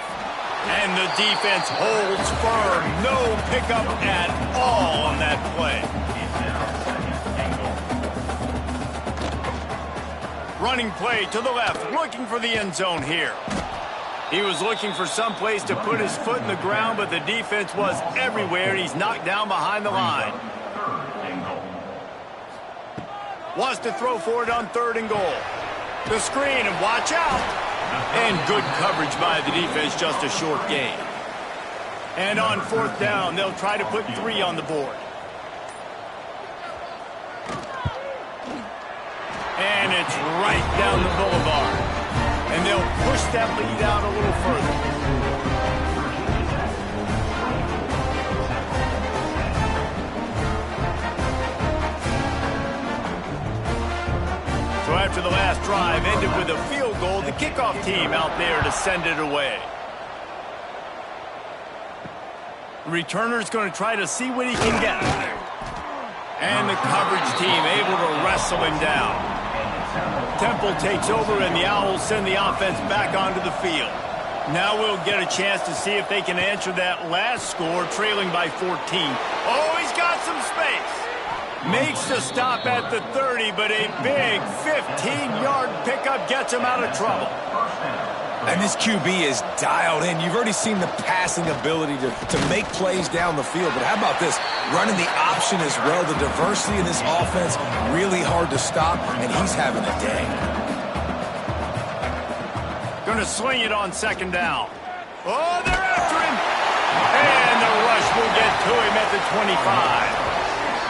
And the defense holds firm. No pickup at all on that play. Running play to the left, looking for the end zone here. He was looking for some place to put his foot in the ground, but the defense was everywhere, and he's knocked down behind the line. Wants to throw for it on 3rd and goal. The screen, and watch out. And good coverage by the defense, just a short gain. And on 4th down, they'll try to put 3 on the board. And it's right down the boulevard. And they'll push that lead out a little further. So after the last drive ended with a field goal, the kickoff team out there to send it away. The returner's going to try to see what he can get. And the coverage team able to wrestle him down. Temple takes over, and the Owls send the offense back onto the field. Now we'll get a chance to see if they can answer that last score, trailing by 14. Oh, he's got some space. Makes the stop at the 30, but a big 15-yard pickup gets him out of trouble. And this QB is dialed in. You've already seen the passing ability to make plays down the field. But how about this? Running the option as well. The diversity in this offense, really hard to stop, and he's having a day. Going to swing it on 2nd down. Oh, they're after him. And the rush will get to him at the 25.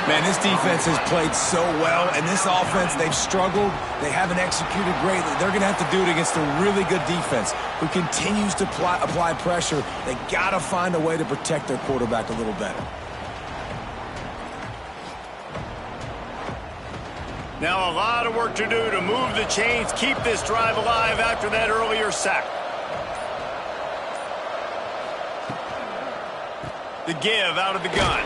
Man, this defense has played so well, and this offense, they've struggled. They haven't executed greatly. They're going to have to do it against a really good defense who continues to apply pressure. They got to find a way to protect their quarterback a little better. Now a lot of work to do to move the chains, keep this drive alive after that earlier sack. The give out of the gun.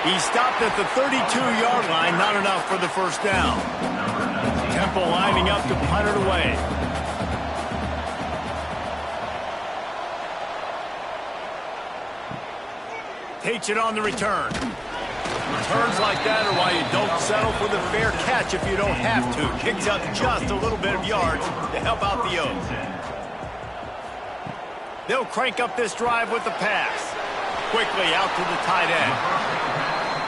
He stopped at the 32-yard line, not enough for the first down. Temple lining up to punt it away. Takes it on the return. Returns like that are why you don't settle for the fair catch if you don't have to. Picks up just a little bit of yards to help out the O's. They'll crank up this drive with the pass. Quickly out to the tight end.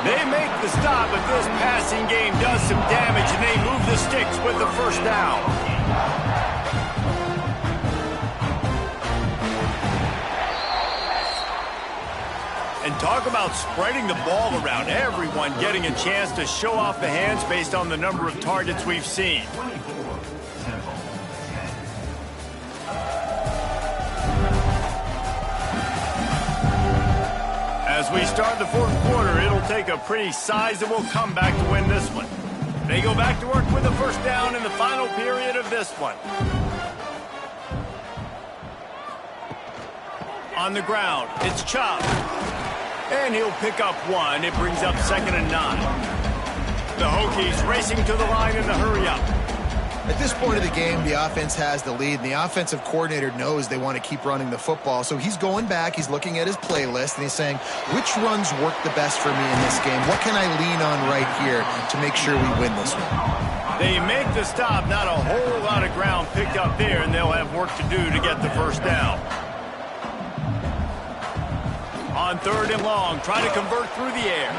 They make the stop, but this passing game does some damage, and they move the sticks with the first down. And talk about spreading the ball around. Everyone getting a chance to show off the hands based on the number of targets we've seen. As we start the 4th quarter, it'll take a pretty sizable comeback to win this one. They go back to work with the first down in the final period of this one. On the ground, it's Chubb. And he'll pick up 1. It brings up 2nd and 9. The Hokies racing to the line in the hurry up. At this point of the game, the offense has the lead, and the offensive coordinator knows they want to keep running the football. So he's going back, he's looking at his playlist, and he's saying, which runs work the best for me in this game? What can I lean on right here to make sure we win this one? They make the stop, not a whole lot of ground picked up there, and they'll have work to do to get the first down. On 3rd and long, try to convert through the air.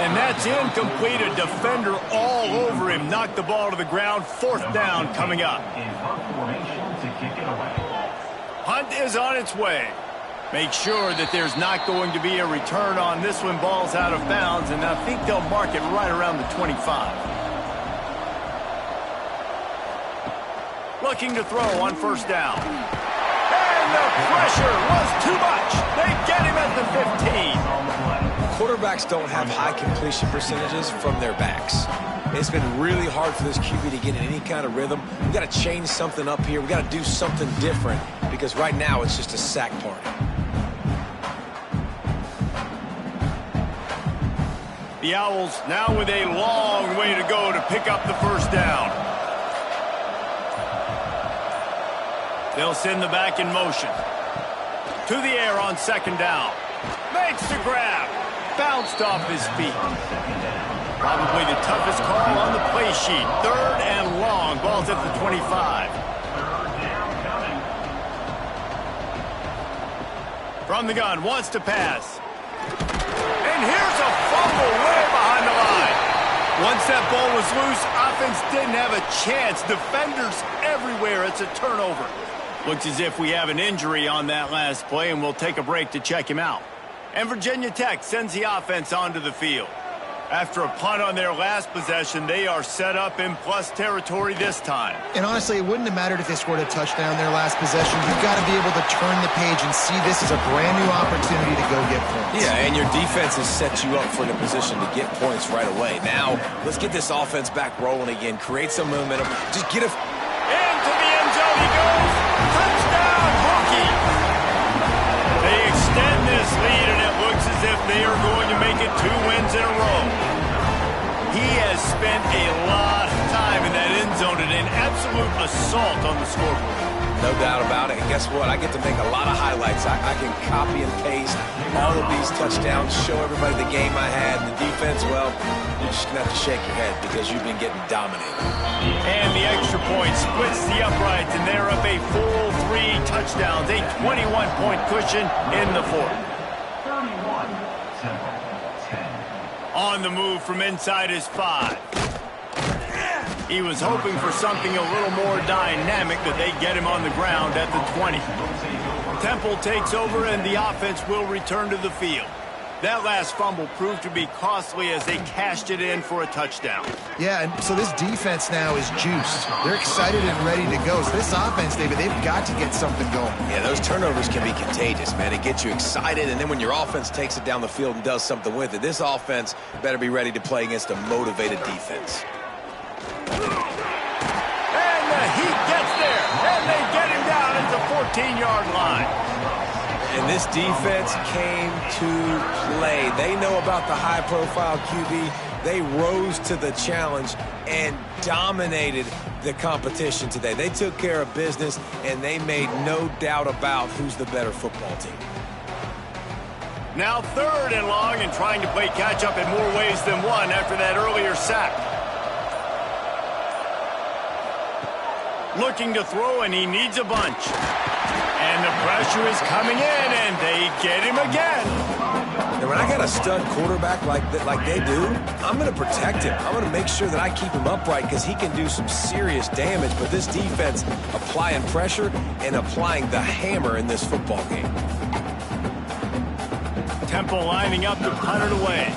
And that's incomplete. A defender all over him. Knocked the ball to the ground. 4th down coming up. Hunt is on its way. Make sure that there's not going to be a return on this one. Ball's out of bounds, and I think they'll mark it right around the 25. Looking to throw on 1st down. And the pressure was too much. They get him at the 15. Quarterbacks don't have high completion percentages from their backs. It's been really hard for this QB to get in any kind of rhythm. We've got to change something up here. We've got to do something different because right now it's just a sack party. The Owls now with a long way to go to pick up the 1st down. They'll send the back in motion. To the air on 2nd down. Makes the grab. Bounced off his feet. Probably the toughest call on the play sheet. 3rd and long. Ball's at the 25. From the gun, wants to pass. And here's a fumble way behind the line. Once that ball was loose, offense didn't have a chance. Defenders everywhere. It's a turnover. Looks as if we have an injury on that last play, and we'll take a break to check him out. And Virginia Tech sends the offense onto the field. After a punt on their last possession, they are set up in plus territory this time. And honestly, it wouldn't have mattered if they scored a touchdown their last possession. You've got to be able to turn the page and see this as a brand new opportunity to go get points. Yeah, and your defense has set you up for the position to get points right away. Now, let's get this offense back rolling again. Create some momentum. Just get a... Into the end zone he goes. Touchdown, Hokie. They extend this lead, and it looks as if they are going to make it 2 wins in a row. He has spent a lot of time in that end zone and an absolute assault on the scoreboard. No doubt about it. And guess what? I get to make a lot of highlights. I can copy and paste all of these touchdowns, show everybody the game I had. And the defense, well, you're just going to have to shake your head because you've been getting dominated. And the extra point splits the uprights, and they're up a full 3 touchdowns, a 21-point cushion in the 4th. On the move from inside his 5. He was hoping for something a little more dynamic, but they get him on the ground at the 20. Temple takes over, and the offense will return to the field. That last fumble proved to be costly as they cashed it in for a touchdown. Yeah, and so this defense now is juiced. They're excited and ready to go. So this offense, David, they've got to get something going. Yeah, those turnovers can be contagious, man. It gets you excited, and then when your offense takes it down the field and does something with it, this offense better be ready to play against a motivated defense. And the Heat gets there, and they get him down at the 14-yard line. And this defense came to play. They know about the high-profile QB. They rose to the challenge and dominated the competition today. They took care of business, and they made no doubt about who's the better football team. Now 3rd and long, and trying to play catch-up in more ways than one after that earlier sack. Looking to throw, and he needs a bunch. And the pressure is coming in, and they get him again. And when I got a stud quarterback like they do, I'm going to protect him. I'm going to make sure that I keep him upright because he can do some serious damage. But this defense applying pressure and applying the hammer in this football game. Temple lining up to punt it away.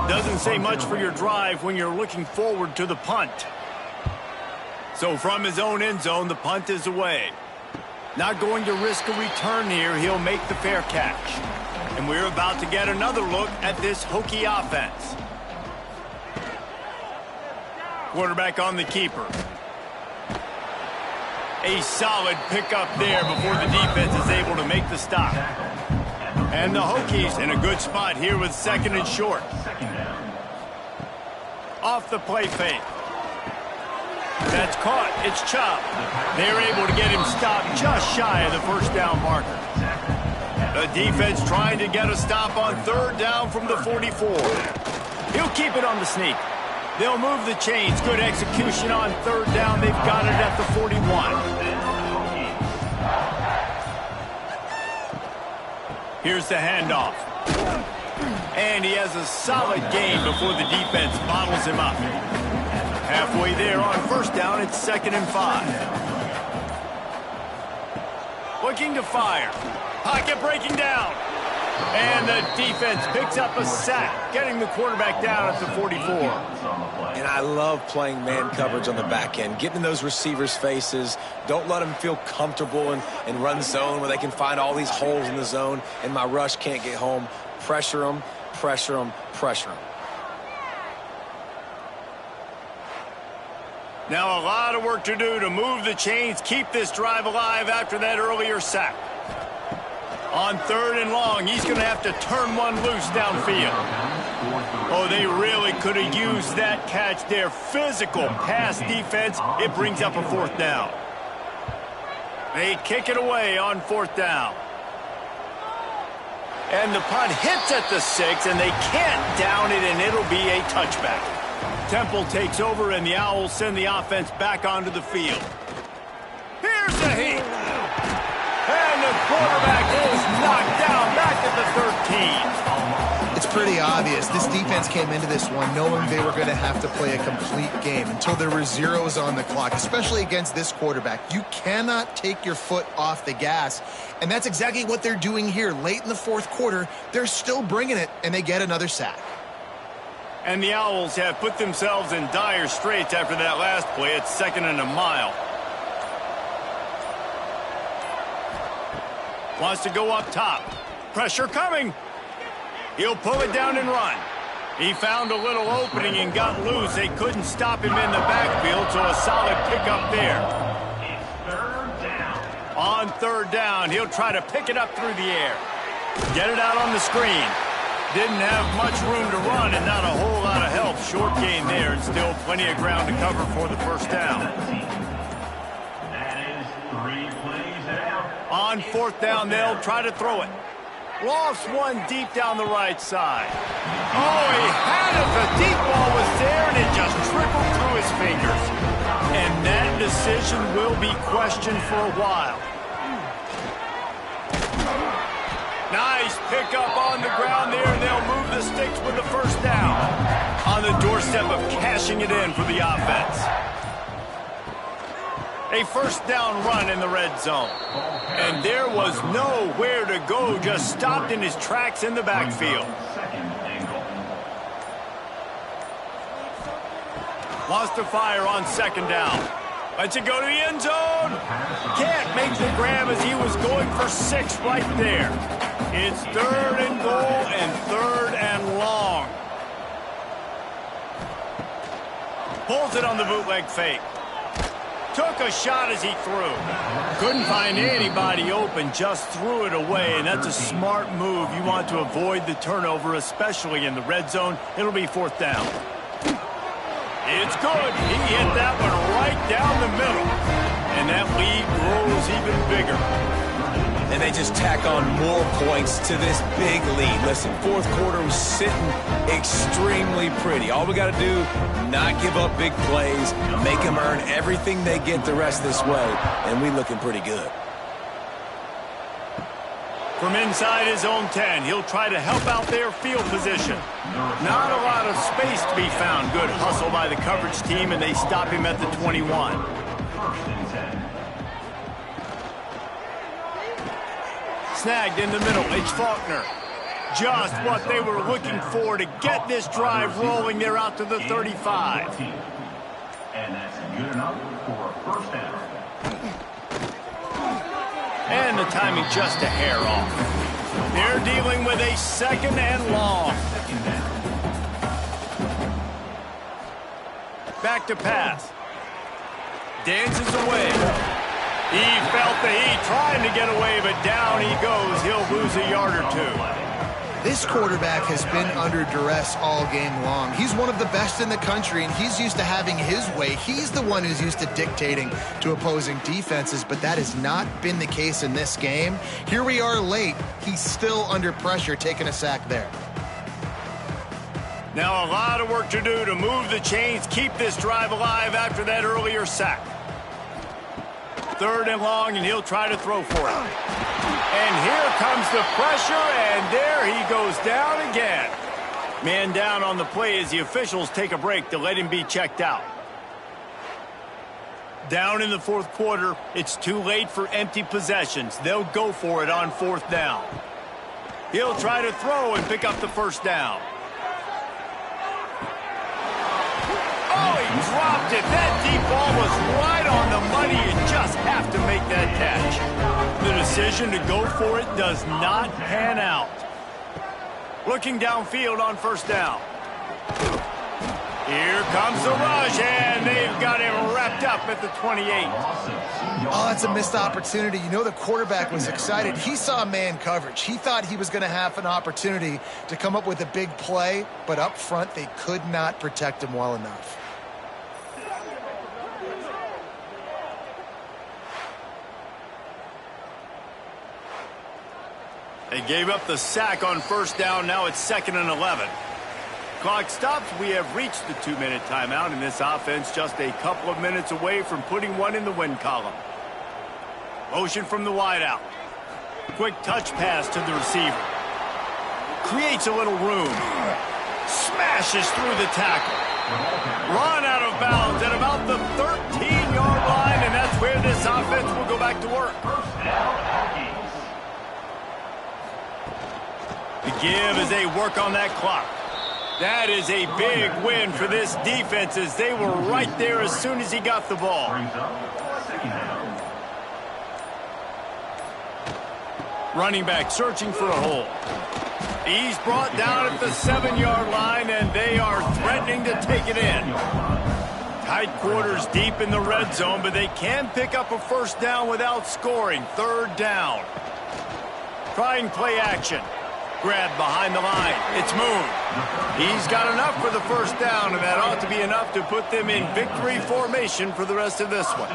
Doesn't say much for your drive when you're looking forward to the punt. So from his own end zone, the punt is away. Not going to risk a return here. He'll make the fair catch. And we're about to get another look at this Hokie offense. Quarterback on the keeper. A solid pickup there before the defense is able to make the stop. And the Hokies in a good spot here with 2nd and short. Off the play fake. That's caught. It's chopped. They're able to get him stopped just shy of the first down marker. The defense trying to get a stop on third down from the 44. He'll keep it on the sneak. They'll move the chains. Good execution on third down. They've got it at the 41. Here's the handoff. And he has a solid gain before the defense bottles him up. Halfway there on first down, it's 2nd and 5. Looking to fire. Pocket breaking down. And the defense picks up a sack, getting the quarterback down at the 44. And I love playing man coverage on the back end, getting in those receivers' faces. Don't let them feel comfortable and run zone where they can find all these holes in the zone and my rush can't get home. Pressure them, pressure them, pressure them. Now a lot of work to do to move the chains, keep this drive alive after that earlier sack. On 3rd and long, he's going to have to turn one loose downfield. Oh, they really could have used that catch there. Physical pass defense. It brings up a 4th down. They kick it away on 4th down. And the punt hits at the 6, and they can't down it, and it'll be a touchback. Temple takes over, and the Owls send the offense back onto the field. Here's the heat. And the quarterback is knocked down back at the 13. It's pretty obvious. This defense came into this one knowing they were going to have to play a complete game until there were zeros on the clock, especially against this quarterback. You cannot take your foot off the gas, and that's exactly what they're doing here. Late in the 4th quarter, they're still bringing it, and they get another sack. And the Owls have put themselves in dire straits after that last play. It's 2nd and a mile. Wants to go up top. Pressure coming. He'll pull it down and run. He found a little opening and got loose. They couldn't stop him in the backfield, so a solid pickup there. On 3rd down, he'll try to pick it up through the air. Get it out on the screen. Didn't have much room to run and not a whole lot of help. Short gain there and still plenty of ground to cover for the first down. On 4th down, they'll try to throw it. Lost one deep down the right side. Oh, he had it. The deep ball was there, and it just trickled through his fingers. And that decision will be questioned for a while. Nice pickup on the ground there, and they'll move the sticks with the first down. On the doorstep of cashing it in for the offense. A first down run in the red zone. And there was nowhere to go, just stopped in his tracks in the backfield. Wants to fire on 2nd down. Lets it go to the end zone. Can't make the grab as he was going for 6 right there. It's 3rd and goal and 3rd and long. Pulls it on the bootleg fake. Took a shot as he threw. Couldn't find anybody open, just threw it away, and that's a smart move. You want to avoid the turnover, especially in the red zone. It'll be 4th down. It's good. He hit that one right down the middle, and that lead grows even bigger. And they just tack on more points to this big lead. Listen, 4th quarter was sitting extremely pretty. All we got to do, not give up big plays, make them earn everything they get the rest of this way, and we looking pretty good. From inside his own 10, he'll try to help out their field position. Not a lot of space to be found. Good hustle by the coverage team, and they stop him at the 21. Snagged in the middle, it's Faulkner. Just what they were looking for to get this drive rolling. They're out to the 35. And that's good enough for a first down. And the timing just a hair off. They're dealing with a 2nd and long. Back to pass. Dances away. He felt the heat trying to get away, but down he goes. He'll lose a yard or 2. This quarterback has been under duress all game long. He's one of the best in the country, and he's used to having his way. He's the one who's used to dictating to opposing defenses, but that has not been the case in this game. Here we are late. He's still under pressure, taking a sack there. Now a lot of work to do to move the chains, keep this drive alive after that earlier sack. 3rd and long, and he'll try to throw for it. And here comes the pressure, and there he goes down again. Man down on the play as the officials take a break to let him be checked out. Down in the 4th quarter, it's too late for empty possessions. They'll go for it on 4th down. He'll try to throw and pick up the 1st down. Oh, he dropped it. That deep ball was right on the money. You just have to make that catch. The decision to go for it does not pan out. Looking downfield on 1st down. Here comes the rush, and they've got him wrapped up at the 28. Oh, that's a missed opportunity. You know the quarterback was excited. He saw man coverage. He thought he was going to have an opportunity to come up with a big play, but up front they could not protect him well enough. They gave up the sack on 1st down. Now it's 2nd and 11. Clock stops. We have reached the 2-minute timeout, and this offense just a couple of minutes away from putting one in the win column. Motion from the wideout. Quick touch pass to the receiver. Creates a little room. Smashes through the tackle. Run out of bounds at about the 13-yard line, and that's where this offense will go back to work. The give as they work on that clock. That is a big win for this defense as they were right there as soon as he got the ball. Running back searching for a hole. He's brought down at the 7-yard line, and they are threatening to take it in. Tight quarters deep in the red zone, but they can pick up a 1st down without scoring. 3rd down. Trying play action. Grab behind the line. It's Moon. He's got enough for the 1st down, and that ought to be enough to put them in victory formation for the rest of this one.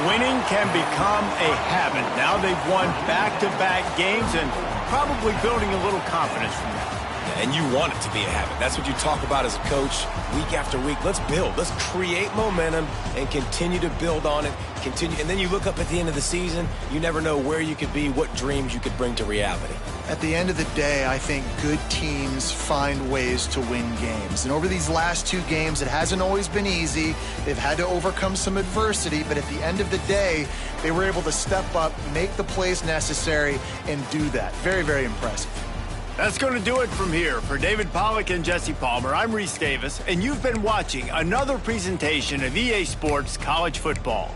Winning can become a habit. Now they've won back-to-back games and probably building a little confidence from that. And you want it to be a habit. That's what you talk about as a coach week after week. Let's build. Let's create momentum and continue to build on it. And then you look up at the end of the season, you never know where you could be, what dreams you could bring to reality. At the end of the day, I think good teams find ways to win games. And over these last 2 games, it hasn't always been easy. They've had to overcome some adversity, but at the end of the day, they were able to step up, make the plays necessary, and do that. Very, very impressive. That's going to do it from here. For David Pollack and Jesse Palmer, I'm Reese Davis, and you've been watching another presentation of EA Sports College Football.